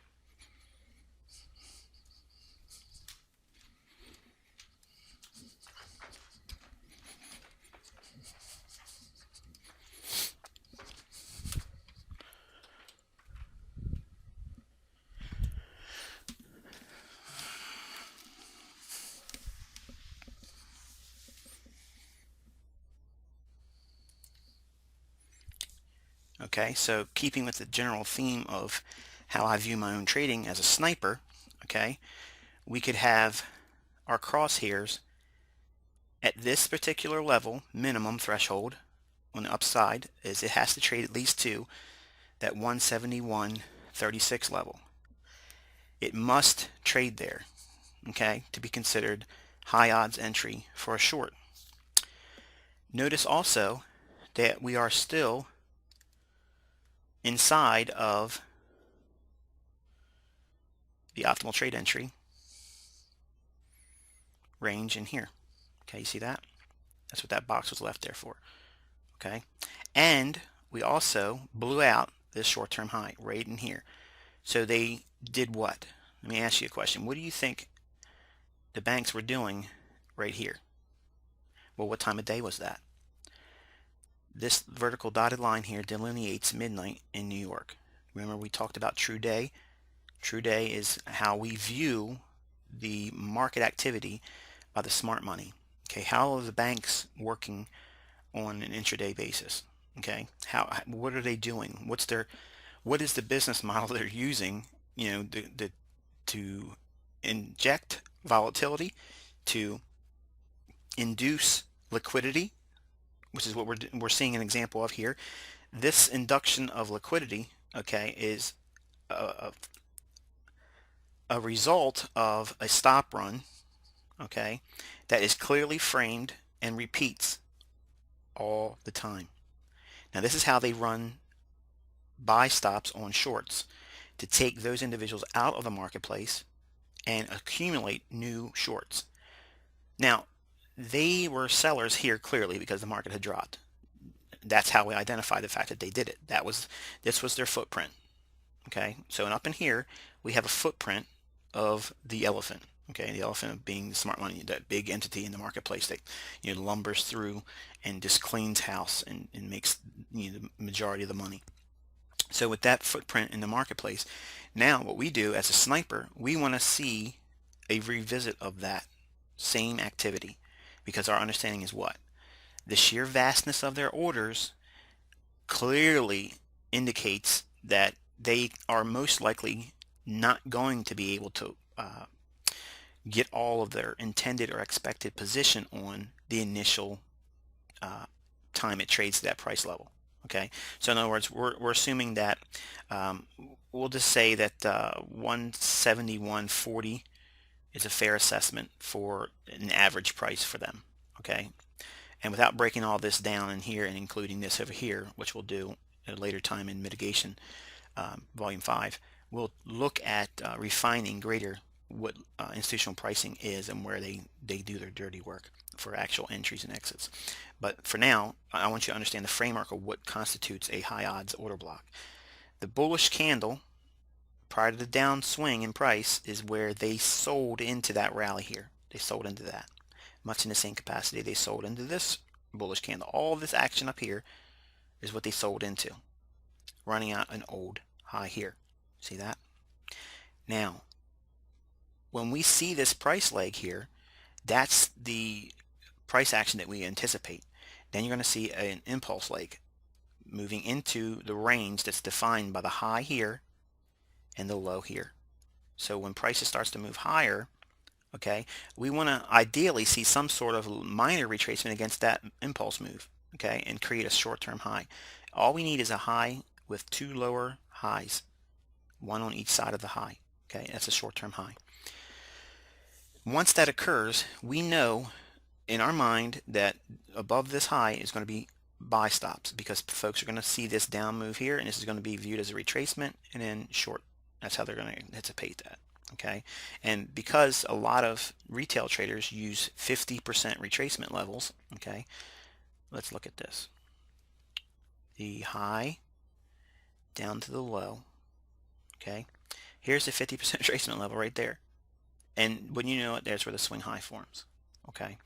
Okay, so keeping with the general theme of how I view my own trading as a sniper, okay, we could have our crosshairs at this particular level, minimum threshold on the upside is it has to trade at least to that 171.36 level. It must trade there, okay, to be considered high odds entry for a short. Notice also that we are still inside of the optimal trade entry range in here. Okay, you see that? That's what that box was left there for. Okay, and we also blew out this short-term high right in here. So they did what? Let me ask you a question. What do you think the banks were doing right here? Well, what time of day was that? This vertical dotted line here delineates midnight in New York. Remember we talked about true day? True day is how we view the market activity by the smart money. Okay, how are the banks working on an intraday basis? Okay, what are they doing? What is the business model they're using? To inject volatility, to induce liquidity, which is what we're seeing an example of here. This induction of liquidity, okay, is a result of a stop run, okay, that is clearly framed and repeats all the time. Now this is how they run buy stops on shorts, to take those individuals out of the marketplace and accumulate new shorts. Now they were sellers here clearly because the market had dropped. That's how we identify the fact that they did it. This was their footprint. Okay, so and up in here we have a footprint of the elephant. Okay, the elephant being the smart money, that big entity in the marketplace that lumbers through and just cleans house and makes the majority of the money. So with that footprint in the marketplace, now what we do as a sniper, we want to see a revisit of that same activity, because our understanding is what? The sheer vastness of their orders clearly indicates that they are most likely not going to be able to get all of their intended or expected position on the initial time it trades to that price level. Okay, so in other words, we're assuming that we'll just say that 171.40 is a fair assessment for an average price for them. Okay, and without breaking all this down in here and including this over here, which we'll do at a later time in mitigation volume 5, we'll look at refining greater what institutional pricing is and where they do their dirty work for actual entries and exits. But for now, I want you to understand the framework of what constitutes a high odds order block. The bullish candle prior to the downswing in price is where they sold into that rally here. They sold into that. Much in the same capacity they sold into this bullish candle. All this action up here is what they sold into, running out an old high here. See that? Now, when we see this price leg here, that's the price action that we anticipate. Then you're going to see an impulse leg moving into the range that's defined by the high here and the low here. So when prices starts to move higher, okay, we want to ideally see some sort of minor retracement against that impulse move, okay, and create a short-term high. All we need is a high with two lower highs, one on each side of the high. Okay, that's a short-term high. Once that occurs, we know in our mind that above this high is going to be buy stops, because folks are going to see this down move here, and this is going to be viewed as a retracement and then short. That's how they're going to anticipate that. Okay, and because a lot of retail traders use 50% retracement levels, okay, let's look at this. The high down to the low, okay, here's the 50% retracement level right there, and when you know it, there's where the swing high forms. Okay,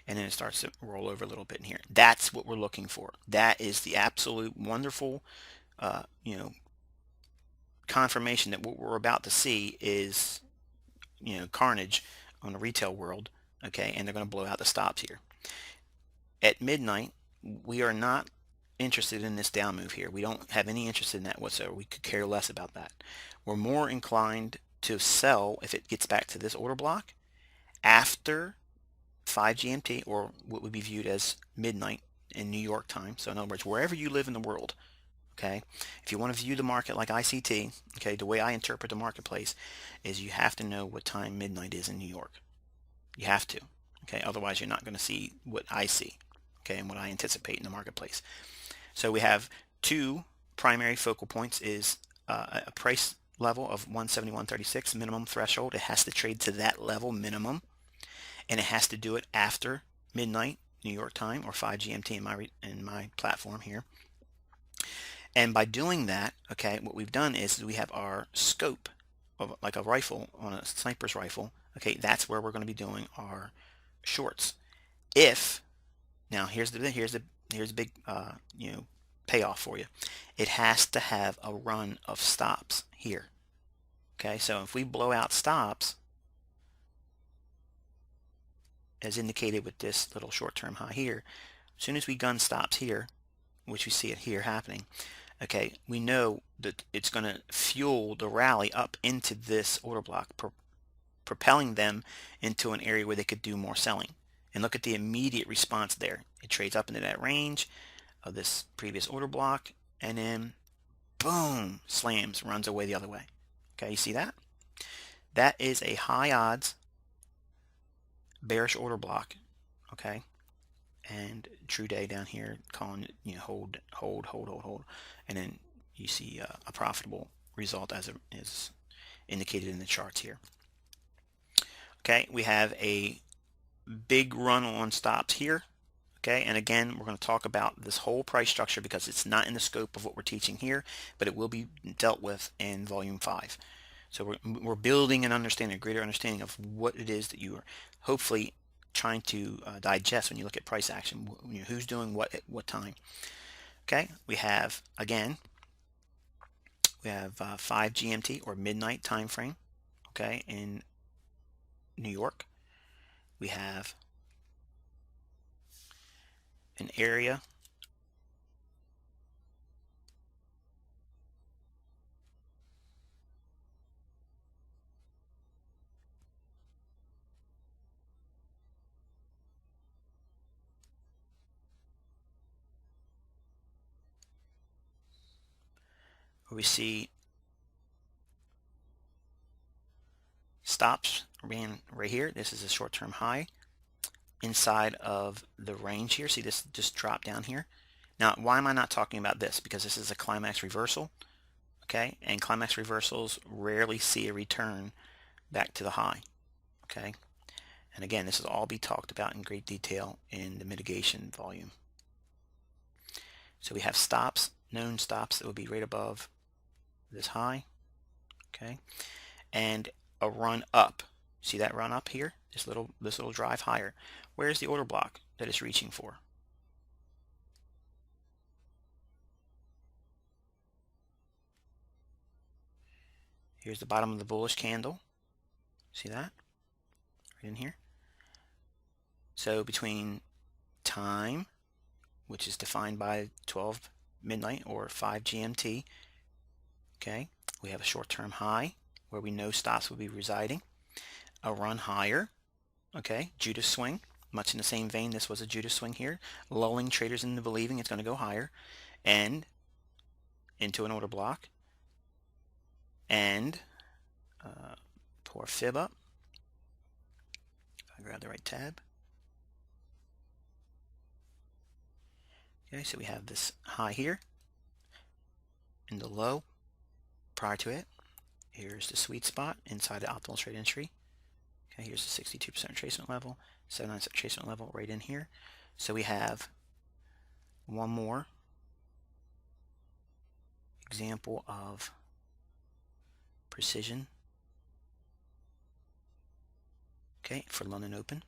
and then it starts to roll over a little bit in here. That's what we're looking for. That is the absolute wonderful confirmation that what we're about to see is carnage on the retail world. Okay, and they're going to blow out the stops here at midnight. We are not interested in this down move here. We don't have any interest in that whatsoever. We could care less about that. We're more inclined to sell if it gets back to this order block after 5 GMT, or what would be viewed as midnight in New York time. So in other words, wherever you live in the world, okay, if you want to view the market like ICT, okay, the way I interpret the marketplace is you have to know what time midnight is in New York. You have to, okay, otherwise you're not going to see what I see, okay, and what I anticipate in the marketplace. So we have two primary focal points: is a price level of 171.36 minimum threshold. It has to trade to that level minimum, and it has to do it after midnight New York time, or 5 GMT in my platform here. And by doing that, okay, what we've done is we have our scope of like a rifle on a sniper's rifle. Okay, that's where we're going to be doing our shorts. If now here's the big payoff for you. It has to have a run of stops here. Okay, so if we blow out stops, as indicated with this little short-term high here, as soon as we gun stops here, which we see it here happening, okay, we know that it's going to fuel the rally up into this order block, propelling them into an area where they could do more selling. And look at the immediate response there. It trades up into that range of this previous order block, and then boom, slams, runs away the other way. Okay, you see that? That is a high odds bearish order block. Okay, and true day down here calling it, hold, and then you see a profitable result as it is indicated in the charts here. Okay, we have a big run on stops here. Okay, and again, we're going to talk about this whole price structure because it's not in the scope of what we're teaching here, but it will be dealt with in volume 5. So we're building an understanding, a greater understanding of what it is that you are hopefully trying to digest when you look at price action. Who's doing what at what time. Okay, we have, again, we have 5 GMT or midnight time frame, okay, in New York. We have an area where we see stops ran right here. This is a short-term high inside of the range here. See this just drop down here. Now, why am I not talking about this? Because this is a climax reversal, okay? And climax reversals rarely see a return back to the high, okay? And again, this will all be talked about in great detail in the mitigation volume. So we have stops, known stops that will be right above this high, okay? And a run up. See that run up here? This little drive higher. Where's the order block that it's reaching for? Here's the bottom of the bullish candle. See that? Right in here. So between time, which is defined by 12 midnight or 5 GMT, okay, we have a short-term high where we know stops will be residing. A run higher, okay, Judas swing, much in the same vein. This was a Judas swing here, lulling traders into believing it's going to go higher, and into an order block, and pour fib up. If I grab the right tab. Okay, so we have this high here and the low prior to it. Here's the sweet spot inside the optimal trade entry. Okay, here's the 62% retracement level, 79% retracement level right in here. So we have one more example of precision, okay, for London Open.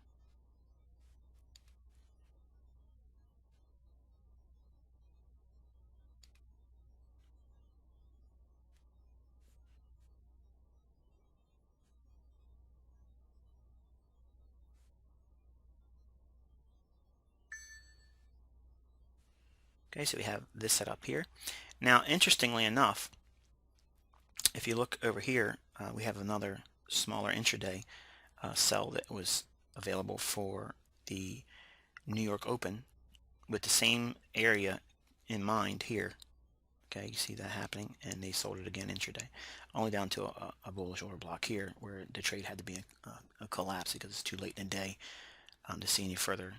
Okay, so we have this set up here. Now, interestingly enough, if you look over here, we have another smaller intraday sell that was available for the New York Open with the same area in mind here. Okay, you see that happening, and they sold it again intraday, only down to a bullish order block here where the trade had to be a collapse because it's too late in the day to see any further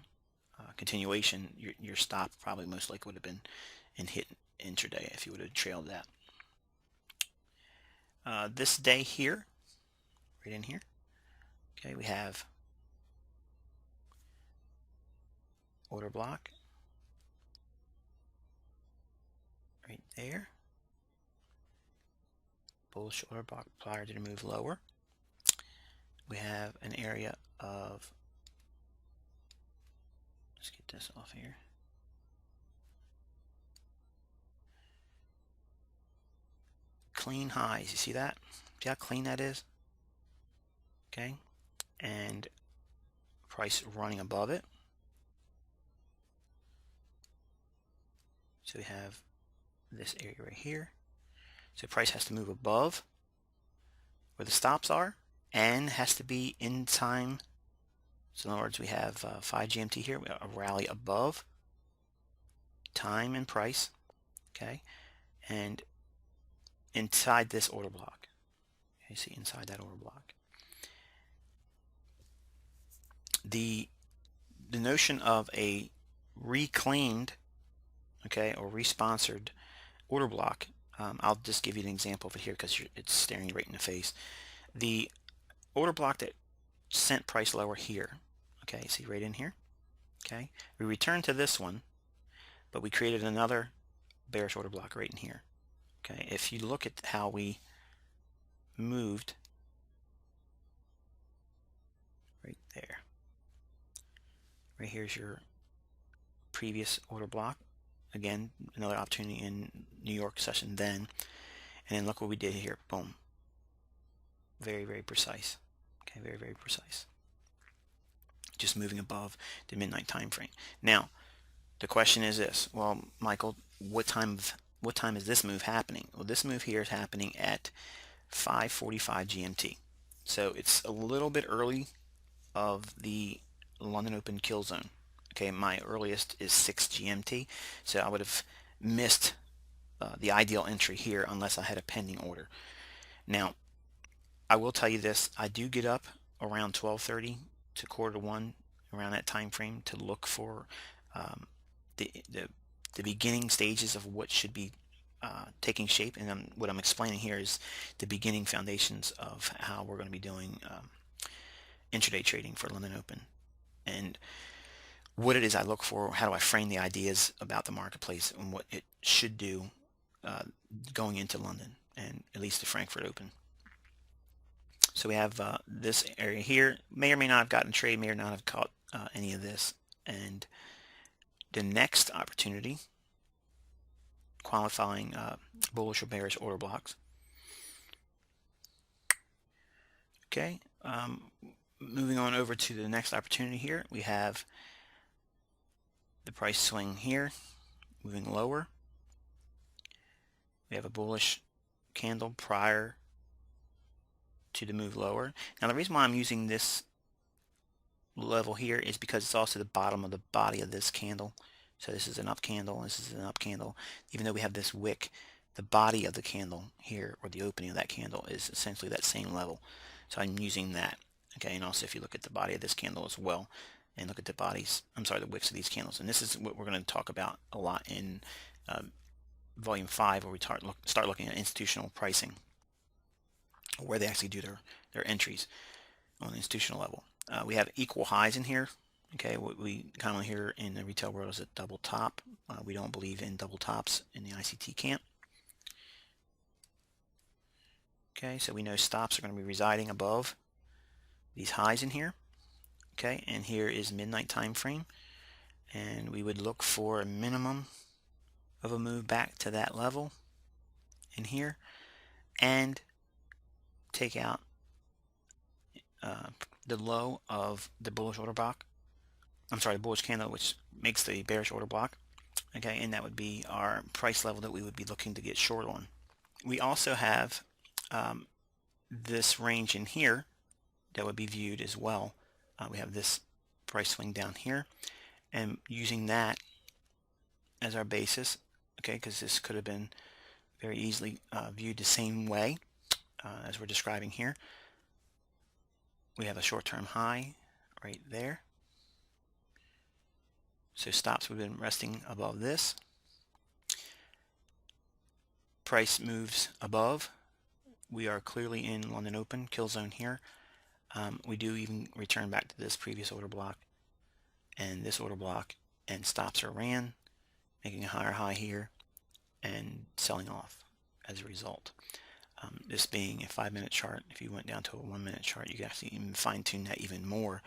continuation. Your stop probably most likely would have been in hit intraday if you would have trailed that. This day here, right in here, okay, we have order block right there, bullish order block prior to the move lower. We have an area of, let's get this off here, clean highs. You see that? See how clean that is? Okay, and price running above it. So we have this area right here. So price has to move above where the stops are and has to be in time. So in other words, we have 5 GMT here, we have a rally above time and price, okay, and inside this order block. You see inside that order block. The notion of a reclaimed, okay, or responsored order block, I'll just give you an example of it here because it's staring you right in the face. The order block that sent price lower here, okay, see right in here, okay, we returned to this one, but we created another bearish order block right in here. Okay, if you look at how we moved right there, right here's your previous order block. Again, another opportunity in New York session then, and then look what we did here. Boom. Very, very precise. Okay, very, very precise. Just moving above the midnight time frame. Now, the question is this: well, Michael, what time is this move happening? Well, this move here is happening at 5:45 GMT. So it's a little bit early of the London Open kill zone. Okay, my earliest is 6 GMT, so I would have missed the ideal entry here unless I had a pending order. Now, I will tell you this: I do get up around 12:30 to 12:45, around that time frame, to look for the beginning stages of what should be taking shape. And what I'm explaining here is the beginning foundations of how we're going to be doing intraday trading for London Open, and what it is I look for, how do I frame the ideas about the marketplace and what it should do going into London and at least the Frankfurt Open. So we have this area here, may or may not have gotten trade, may or not have caught any of this. And the next opportunity, qualifying bullish or bearish order blocks. Okay, moving on over to the next opportunity here, we have the price swing here, moving lower. We have a bullish candle prior to the move lower. Now the reason why I'm using this level here is because it's also the bottom of the body of this candle. So this is an up candle, this is an up candle. Even though we have this wick, the body of the candle here, or the opening of that candle, is essentially that same level. So I'm using that. Okay, and also if you look at the body of this candle as well, and look at the bodies, I'm sorry, the wicks of these candles. And this is what we're going to talk about a lot in volume 5, where we start looking at institutional pricing, where they actually do their entries on the institutional level. We have equal highs in here. Okay, what we commonly hear in the retail world is a double top. We don't believe in double tops in the ICT camp. Okay, so we know stops are going to be residing above these highs in here. Okay, and here is midnight time frame, and we would look for a minimum of a move back to that level in here, and take out the low of the bullish order block. I'm sorry, the bullish candle, which makes the bearish order block. Okay, and that would be our price level that we would be looking to get short on. We also have this range in here that would be viewed as well. We have this price swing down here, and using that as our basis, okay, because this could have been very easily viewed the same way as we're describing here. We have a short-term high right there. So stops would have been resting above this. Price moves above. We are clearly in London Open kill zone here. We do even return back to this previous order block and this order block, and stops are ran, making a higher high here and selling off as a result. This being a 5-minute chart, if you went down to a 1-minute chart, you can actually even fine-tune that even more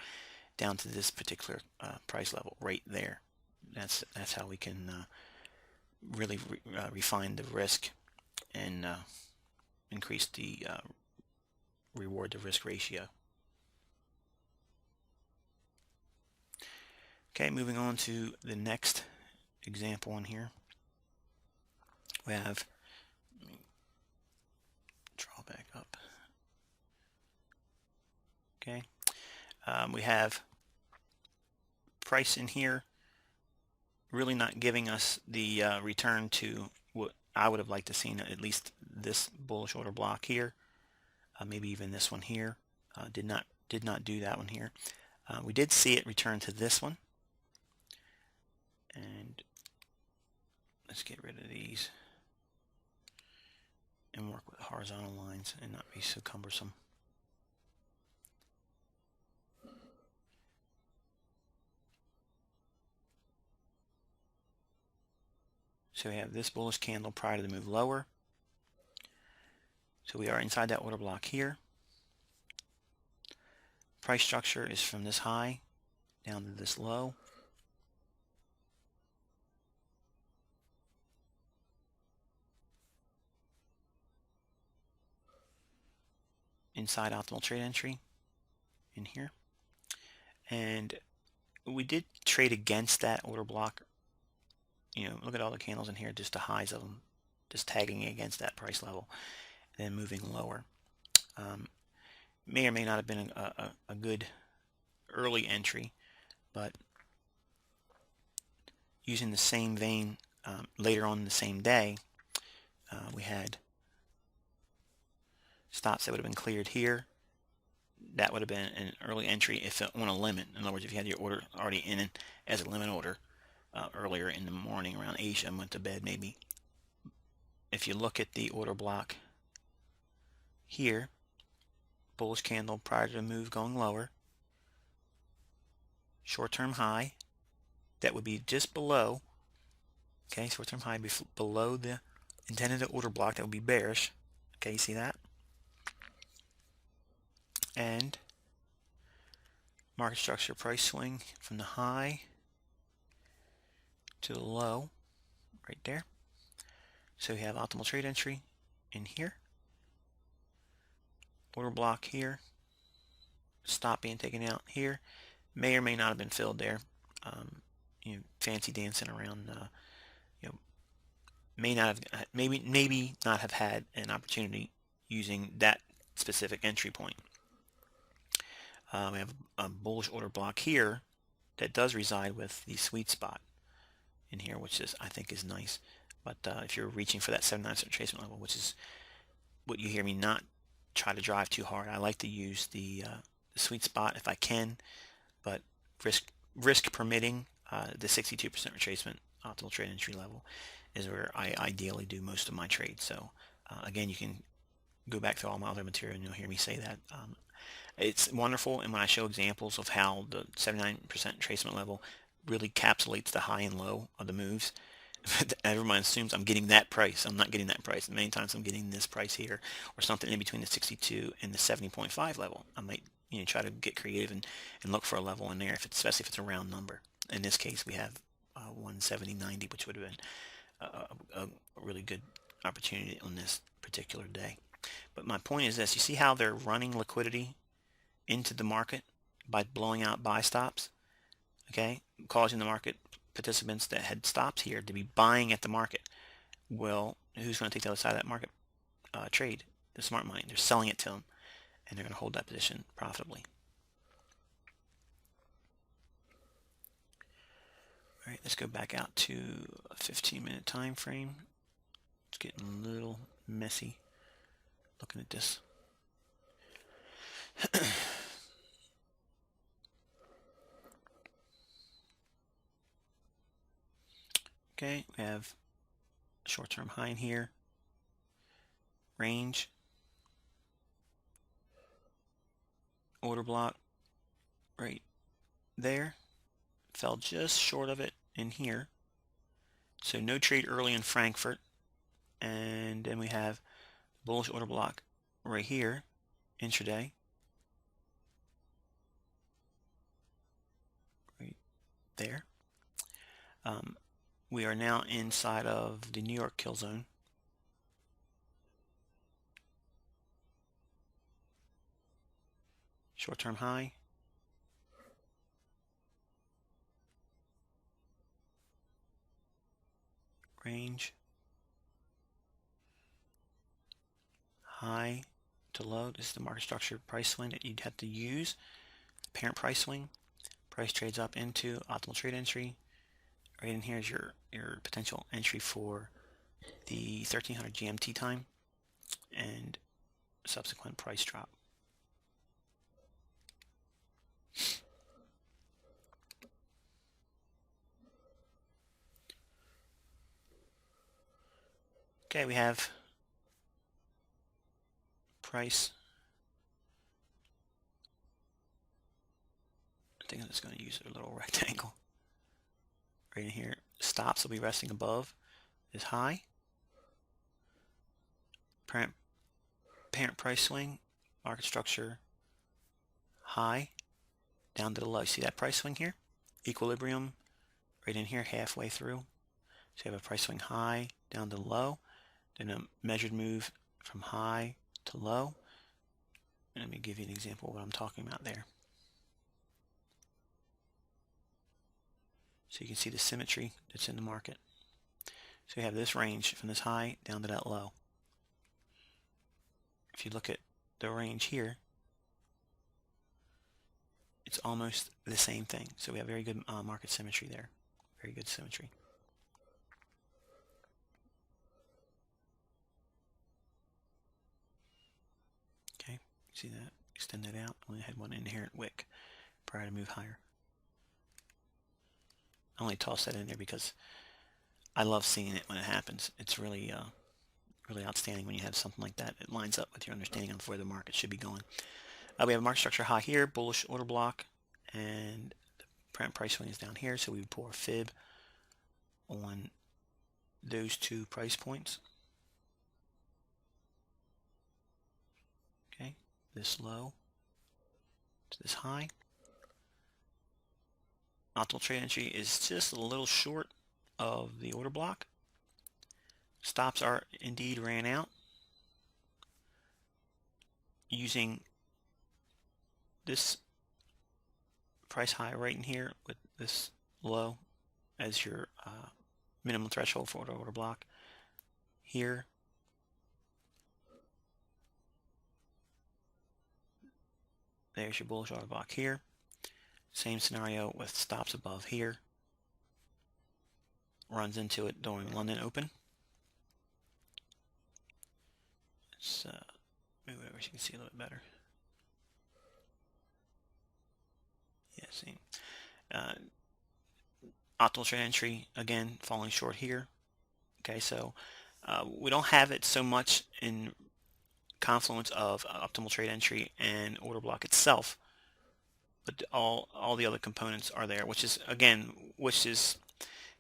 down to this particular price level right there. That's how we can really refine the risk and increase the reward to risk ratio. Okay, moving on to the next example in here. We have, let me draw back up. Okay, we have price in here really not giving us the return to what I would have liked to seen, at least this bullish order block here, maybe even this one here. Did not do that one here. We did see it return to this one, and let's get rid of these and work with horizontal lines and not be so cumbersome. So we have this bullish candle prior to the move lower. So we are inside that order block here. Price structure is from this high down to this low. Inside optimal trade entry in here. And we did trade against that order block. You know, look at all the candles in here, just the highs of them, just tagging against that price level, and then moving lower. May or may not have been a good early entry, but using the same vein later on in the same day, we had stops that would have been cleared here. That would have been an early entry if on a limit. In other words, if you had your order already in as a limit order earlier in the morning around Asia and went to bed maybe. If you look at the order block here, bullish candle prior to the move going lower, short-term high, that would be just below, okay, short-term high below the intended order block, that would be bearish. Okay, you see that? And market structure price swing from the high to the low right there. So we have optimal trade entry in here, order block here, stop being taken out here, may or may not have been filled there. You know, fancy dancing around, you know, may not have, maybe not have had an opportunity using that specific entry point. We have a bullish order block here that does reside with the sweet spot in here, which is, I think, is nice. But if you're reaching for that 79% retracement level, which is what you hear me not try to drive too hard, I like to use the sweet spot if I can, but risk permitting, the 62% retracement optimal trade entry level is where I ideally do most of my trades. So again, you can go back through all my other material and you'll hear me say that. It's wonderful, and when I show examples of how the 79% retracement level really encapsulates the high and low of the moves, everyone assumes I'm getting that price. I'm not getting that price. Many times I'm getting this price here, or something in between the 62 and the 70.5 level. I might try to get creative and look for a level in there, especially if it's a round number. In this case, we have 170.90, which would have been a really good opportunity on this particular day. But my point is this: you see how they're running liquidity into the market by blowing out buy stops, okay, causing the market participants that had stops here to be buying at the market. Well, who's going to take the other side of that market trade? The smart money. They're selling it to them, and they're going to hold that position profitably. All right, let's go back out to a 15-minute time frame. It's getting a little messy looking at this. Okay, we have short-term high in here, range, order block right there, fell just short of it in here, so no trade early in Frankfurt. And then we have bullish order block right here, intraday, right there. We are now inside of the New York kill zone. Short-term high. Range. High to low. This is the market structure price swing that you'd have to use. Parent price swing. Price trades up into optimal trade entry. Right in here is your potential entry for the 1300 GMT time and subsequent price drop. Okay, we have price. I think I'm just going to use a little rectangle. Right in here, stops will be resting above this high. Parent price swing, market structure, high, down to the low. See that price swing here? Equilibrium, right in here, halfway through. So you have a price swing high, down to low, then a measured move from high to low. And let me give you an example of what I'm talking about there. So you can see the symmetry that's in the market. So you have this range from this high down to that low. If you look at the range here, it's almost the same thing. So we have very good market symmetry there. Very good symmetry. Okay, see that? Extend that out. Only had one inherent wick prior to move higher. I only toss that in there because I love seeing it when it happens. It's really really outstanding when you have something like that. It lines up with your understanding of where the market should be going. We have a market structure high here, bullish order block, and the parent price swing is down here, so we would pour a fib on those two price points. Okay, this low to this high. Optimal trade entry is just a little short of the order block. Stops are indeed ran out. Using this price high right in here with this low as your minimum threshold for order block here. There's your bullish order block here. Same scenario with stops above here. Runs into it during London open. Let's move over so you can see a little bit better. Yeah, see. Optimal trade entry, again, falling short here. Okay, so we don't have it so much in confluence of optimal trade entry and order block itself, but all the other components are there, which is kind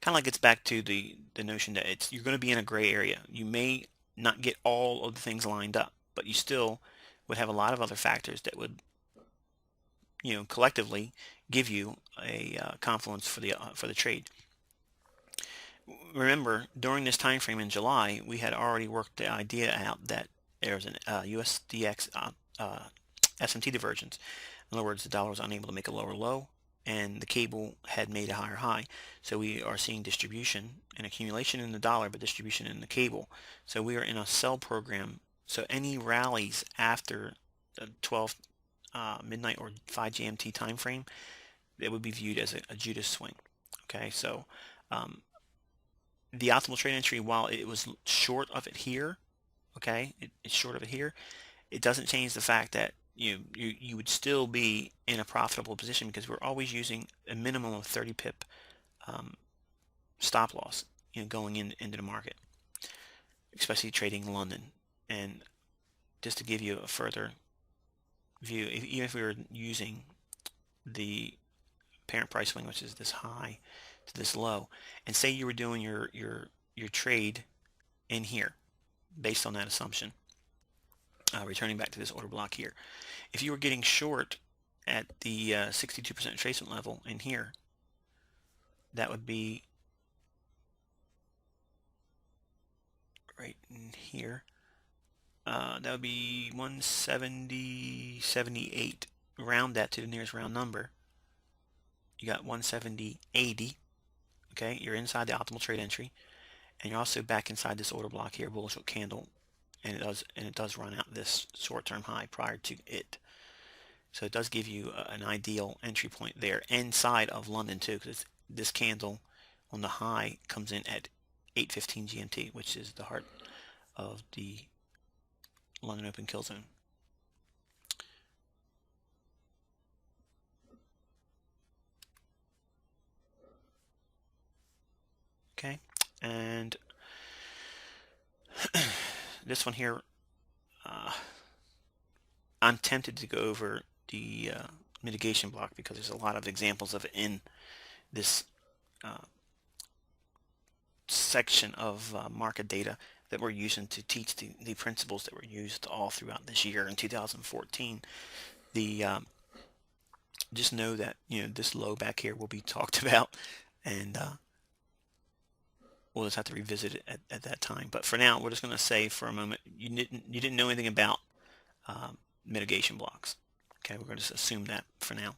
of like gets back to the notion that you're going to be in a gray area. You may not get all of the things lined up, but you still would have a lot of other factors that would, collectively give you a confluence for the trade. Remember, during this time frame in July, we had already worked the idea out that there's an USDX SMT divergence. In other words, the dollar was unable to make a lower low, and the cable had made a higher high. So we are seeing distribution and accumulation in the dollar, but distribution in the cable. So we are in a sell program. So any rallies after the 12 midnight or 5 GMT time frame, it would be viewed as a Judas swing. Okay, so the optimal trade entry, while it was short of it here, okay, it's short of it here, it doesn't change the fact that you would still be in a profitable position, because we're always using a minimum of 30 pip stop loss, going into the market, especially trading London. And just to give you a further view, even if we were using the parent price swing, which is this high to this low, and say you were doing your trade in here based on that assumption, returning back to this order block here, if you were getting short at the 62% retracement level in here, that would be right in here. That would be 170.78. Round that to the nearest round number. You got 170.80. Okay, you're inside the optimal trade entry, and you're also back inside this order block here, bullish candle, and it does run out this short-term high prior to it. So it does give you an ideal entry point there inside of London too, because this candle on the high comes in at 8:15 GMT, which is the heart of the London Open kill zone. Okay, and this one here, I'm tempted to go over the mitigation block, because there's a lot of examples of it in this section of market data that we're using to teach the principles that were used all throughout this year in 2014. Just know that this low back here will be talked about, and we'll just have to revisit it at that time. But for now, we're just going to say for a moment, you didn't know anything about mitigation blocks. Okay, we're going to just assume that for now.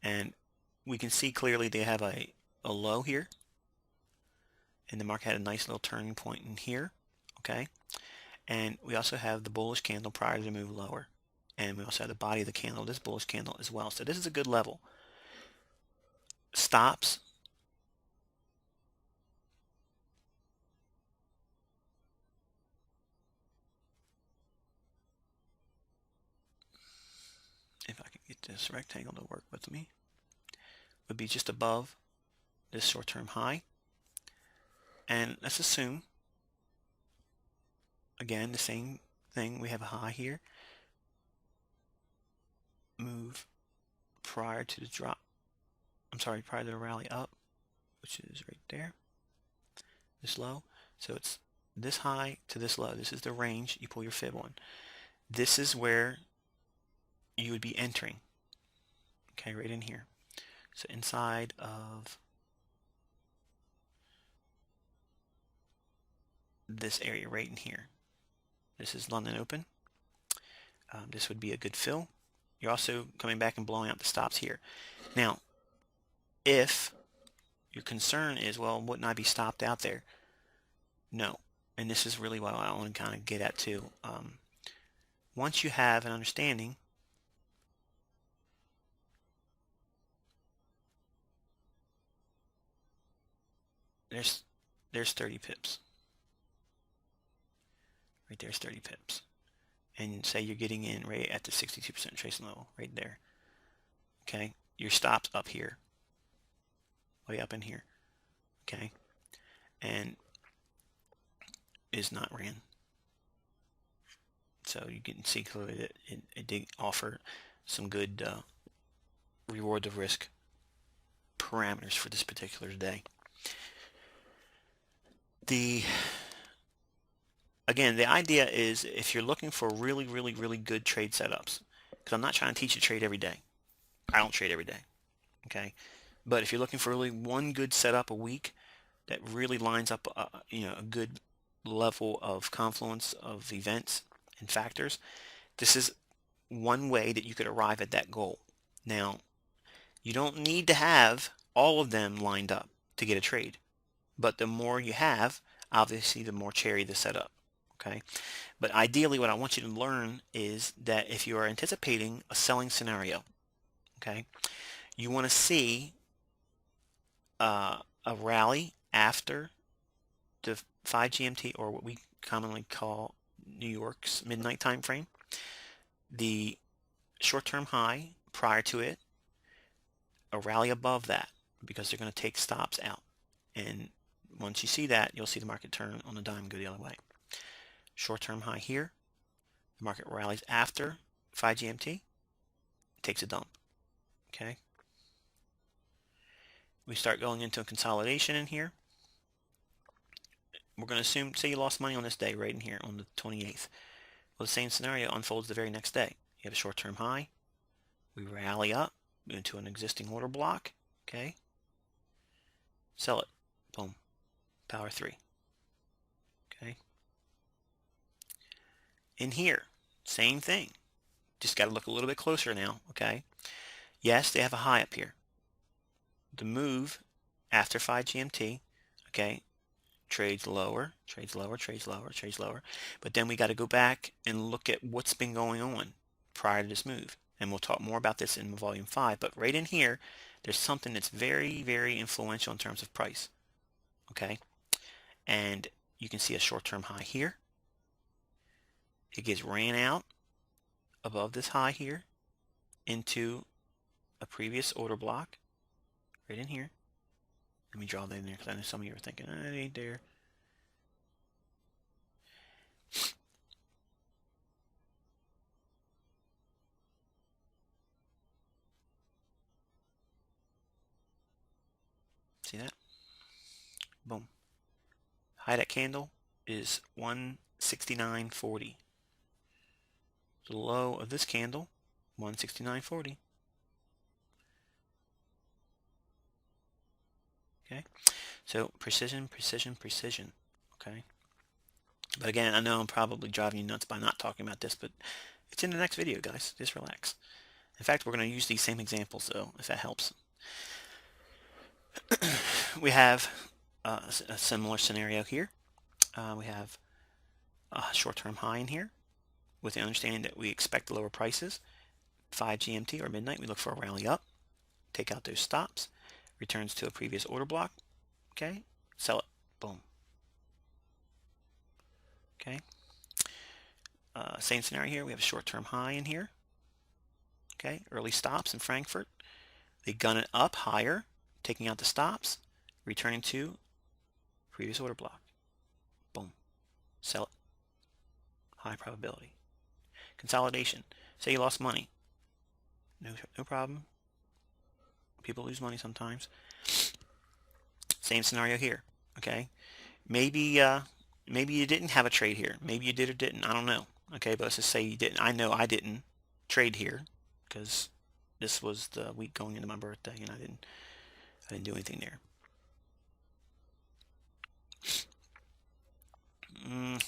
And we can see clearly they have a low here, and the market had a nice little turning point in here. Okay, and we also have the bullish candle prior to the move lower, and we also have the body of the candle, this bullish candle as well. So this is a good level. Stops, if I can get this rectangle to work with me, would be just above this short-term high. And let's assume, again, the same thing. We have a high here, move prior to the drop, prior to the rally up, which is right there, this low. So it's this high to this low. This is the range you pull your fib on. This is where you would be entering, okay, right in here. So inside of this area right in here, this is London Open. This would be a good fill. You're also coming back and blowing out the stops here. Now, if your concern is, well, wouldn't I be stopped out there? No. And this is really what I want to kind of get at too. Once you have an understanding there's 30 pips. Right there's 30 pips. And say you're getting in right at the 62% tracing level, right there. Okay, your stop's up here, way up in here. Okay, and is not ran. So you can see clearly that it did offer some good reward to risk parameters for this particular day. Again, the idea is if you're looking for really good trade setups, because I'm not trying to teach you to trade every day. I don't trade every day. Okay, but if you're looking for really one good setup a week that really lines up a good level of confluence of events and factors, this is one way that you could arrive at that goal. Now, you don't need to have all of them lined up to get a trade, but the more you have, obviously the more cherry the setup. Okay, but ideally what I want you to learn is that if you are anticipating a selling scenario, okay, you want to see a rally after the 5 GMT, or what we commonly call New York's midnight time frame, the short-term high prior to it, a rally above that, because they're going to take stops out. And once you see that, you'll see the market turn on the dime and go the other way. Short-term high here, the market rallies after 5 GMT, takes a dump. Okay, we start going into a consolidation in here. We're going to assume, say you lost money on this day right in here on the 28th. Well, the same scenario unfolds the very next day. You have a short-term high. We rally up into an existing order block. Okay. Sell it. Boom. Power 3. Okay. In here, same thing. Just got to look a little bit closer now. Okay. Yes, they have a high up here. The move after 5 GMT, okay, trades lower, trades lower, trades lower, trades lower. But then we got to go back and look at what's been going on prior to this move. And we'll talk more about this in volume 5. But right in here, there's something that's very influential in terms of price. Okay. And you can see a short-term high here. It gets ran out above this high here into a previous order block right in here. Let me draw that in there because I know some of you are thinking, oh, it ain't there. See that? Boom. High of that candle is 169.40. The low of this candle, 169.40. Okay, so precision. Okay, but again, I know I'm probably driving you nuts by not talking about this, but it's in the next video, guys. Just relax. In fact, we're going to use these same examples, though, if that helps. We have a similar scenario here. We have a short-term high in here with the understanding that we expect lower prices. 5 GMT or midnight, we look for a rally up, take out those stops, returns to a previous order block. Okay, sell it. Boom. Okay. Same scenario here. We have a short-term high in here. Okay, early stops in Frankfurt. They gun it up higher, taking out the stops, returning to previous order block. Boom. Sell it. High probability. Consolidation. Say you lost money. No problem. People lose money sometimes. Same scenario here. Okay. Maybe you didn't have a trade here. Maybe you did or didn't. I don't know. Okay, but let's just say you didn't. I know I didn't trade here because this was the week going into my birthday, and I didn't do anything there.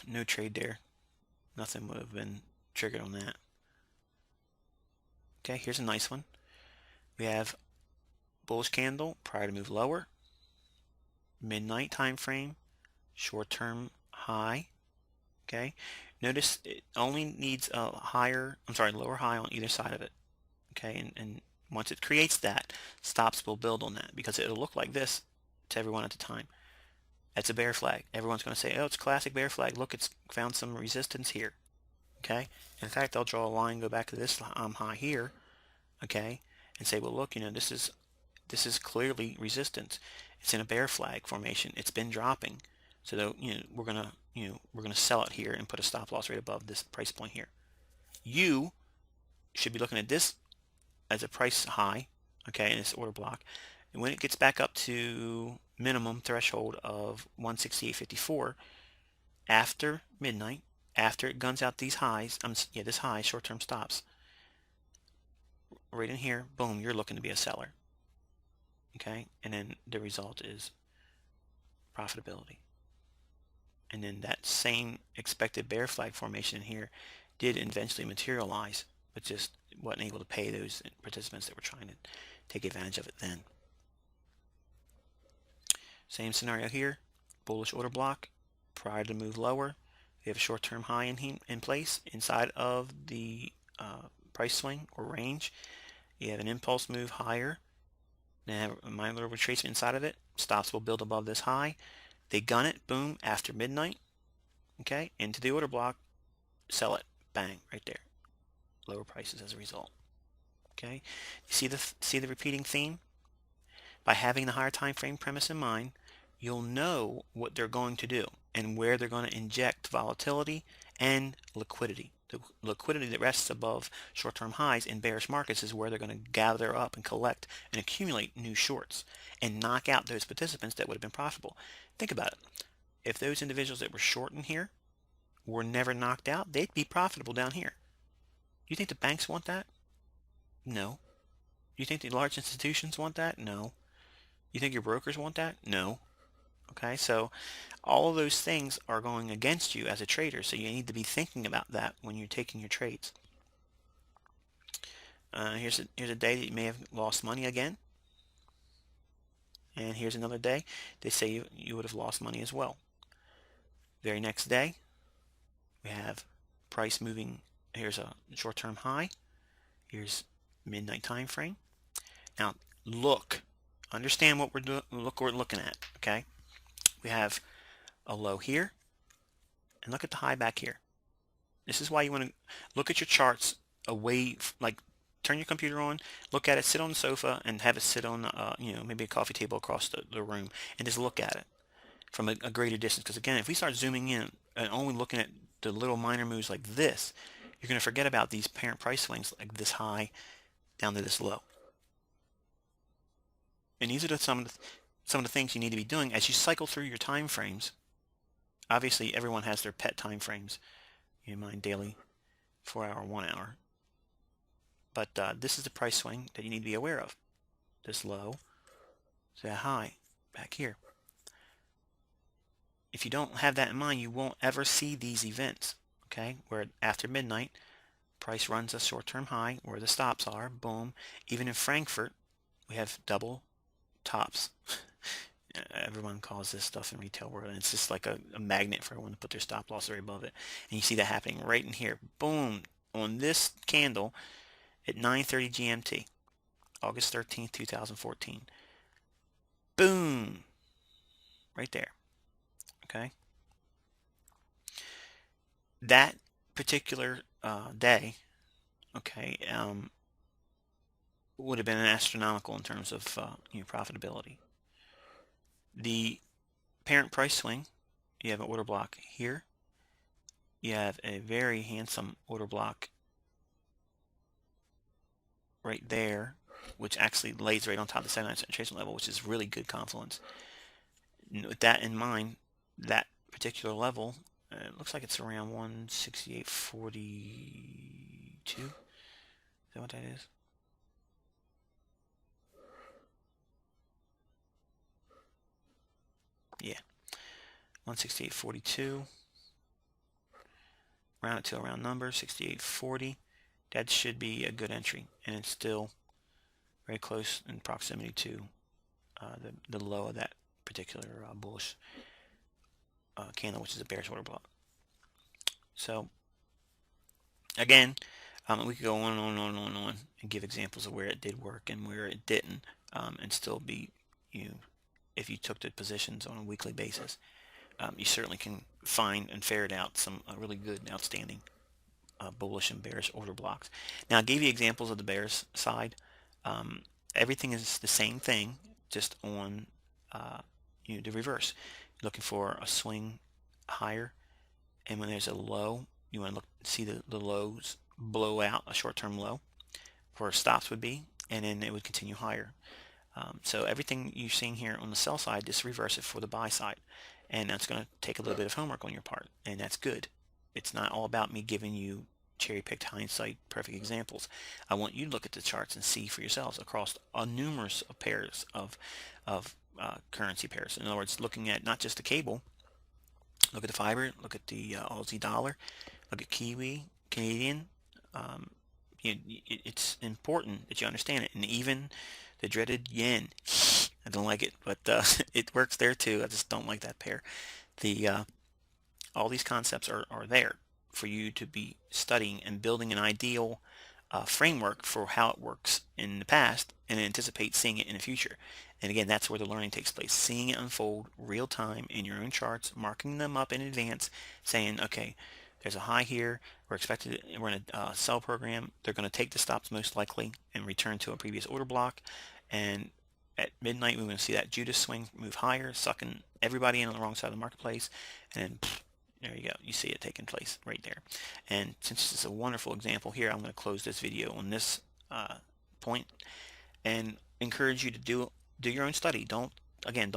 No trade there. Nothing would have been triggered on that. Okay, here's a nice one. We have bullish candle prior to move lower. Midnight time frame. Short-term high. Okay, notice it only needs a lower high on either side of it. Okay, and once it creates that, stops will build on that because it'll look like this to everyone at the time. That's a bear flag. Everyone's going to say, oh, it's classic bear flag. Look, it's found some resistance here. Okay. In fact, they'll draw a line, go back to this high here. Okay, and say, well, look, this is clearly resistance. It's in a bear flag formation. It's been dropping, so we're gonna sell it here and put a stop loss right above this price point here. You should be looking at this as a price high, okay, in this order block, and when it gets back up to minimum threshold of 168.54 after midnight, after it guns out these highs, this high short-term stops right in here, boom, you're looking to be a seller. Okay, and then the result is profitability. And then that same expected bear flag formation in here did eventually materialize, but just wasn't able to pay those participants that were trying to take advantage of it then. Same scenario here, bullish order block, prior to move lower, we have a short-term high in place inside of the price swing or range. You have an impulse move higher, then have a minor retracement inside of it. Stops will build above this high. They gun it, boom, after midnight, okay, into the order block, sell it, bang, right there. Lower prices as a result. Okay, you see the repeating theme? By having the higher time frame premise in mind, you'll know what they're going to do and where they're going to inject volatility and liquidity. The liquidity that rests above short-term highs in bearish markets is where they're going to gather up and collect and accumulate new shorts and knock out those participants that would have been profitable. Think about it. If those individuals that were short in here were never knocked out, they'd be profitable down here. You think the banks want that? No. You think the large institutions want that? No. You think your brokers want that? No. Okay, so all of those things are going against you as a trader, so you need to be thinking about that when you're taking your trades. Here's a day that you may have lost money again, and here's another day they say you would have lost money as well. Very next day we have price moving. Here's a short-term high. Here's midnight time frame. Now understand what we're looking at. Okay, we have a low here, and look at the high back here. This is why you want to look at your charts away, like turn your computer on, look at it, sit on the sofa, and have it sit on maybe a coffee table across the room, and just look at it from a greater distance. Because again, if we start zooming in and only looking at the little minor moves like this, you're going to forget about these parent price swings like this high down to this low. And these are some of the things you need to be doing as you cycle through your time frames. Obviously, everyone has their pet time frames. You mind daily, 4 hour, 1 hour. But this is the price swing that you need to be aware of. This low, that high, back here. If you don't have that in mind, you won't ever see these events. Okay, where after midnight, price runs a short-term high where the stops are. Boom. Even in Frankfurt, we have double tops. Everyone calls this stuff in retail world, and it's just like a magnet for everyone to put their stop loss right above it. And you see that happening right in here. Boom. On this candle at 9:30 GMT, August 13th, 2014. Boom. Right there. Okay. That particular day, okay, would have been astronomical in terms of profitability. The parent price swing, you have an order block here. You have a very handsome order block right there, which actually lays right on top of the 79 tracer level, which is really good confluence. With that in mind, that particular level, it looks like it's around 168.42. Is that what that is? Yeah, 168.42. Round it to a round number, 68.40. That should be a good entry, and it's still very close in proximity to the low of that particular bullish candle, which is a bearish order block. So again, we could go on and and give examples of where it did work and where it didn't, and still be if you took the positions on a weekly basis. You certainly can find and ferret out some really good and outstanding bullish and bearish order blocks. Now, I gave you examples of the bears side. Um, Everything is the same thing, just on the reverse. Looking for a swing higher, and when there's a low, you want to see the lows blow out a short-term low, where stops would be, and then it would continue higher. So everything you're seeing here on the sell side, just reverse it for the buy side. And that's going to take a little bit of homework on your part, and that's good. It's not all about me giving you cherry-picked hindsight perfect examples. I want you to look at the charts and see for yourselves across numerous pairs of currency pairs. In other words, looking at not just the cable, look at the fiber, look at the Aussie dollar, look at Kiwi, Canadian. Um, it's important that you understand it, and even the dreaded yen. I don't like it, but it works there too. I just don't like that pair. The all these concepts are there for you to be studying and building an ideal framework for how it works in the past and anticipate seeing it in the future. And again, that's where the learning takes place, seeing it unfold real time in your own charts, marking them up in advance, saying, okay, there's a high here. We're in a sell program. They're going to take the stops most likely and return to a previous order block. And at midnight, we're going to see that Judas swing move higher, sucking everybody in on the wrong side of the marketplace. And then there you go. You see it taking place right there. And since it's a wonderful example here, I'm going to close this video on this point and encourage you to do your own study. Don't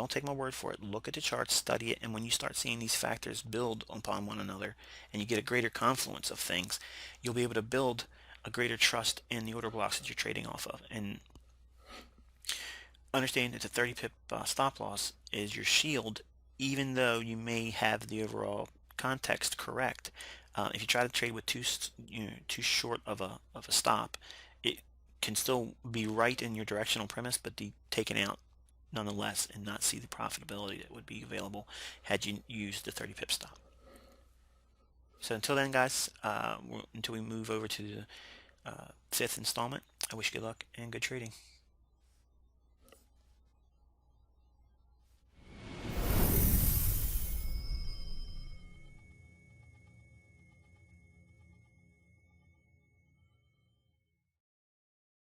take my word for it. Look at the charts, study it, and when you start seeing these factors build upon one another and you get a greater confluence of things, you'll be able to build a greater trust in the order blocks that you're trading off of. And understand that the 30 pip stop loss is your shield, even though you may have the overall context correct. If you try to trade with too short of a stop, it can still be right in your directional premise, but be taken out nonetheless and not see the profitability that would be available had you used the 30 pip stop. So until then, guys, until we move over to the fifth installment, I wish you good luck and good trading.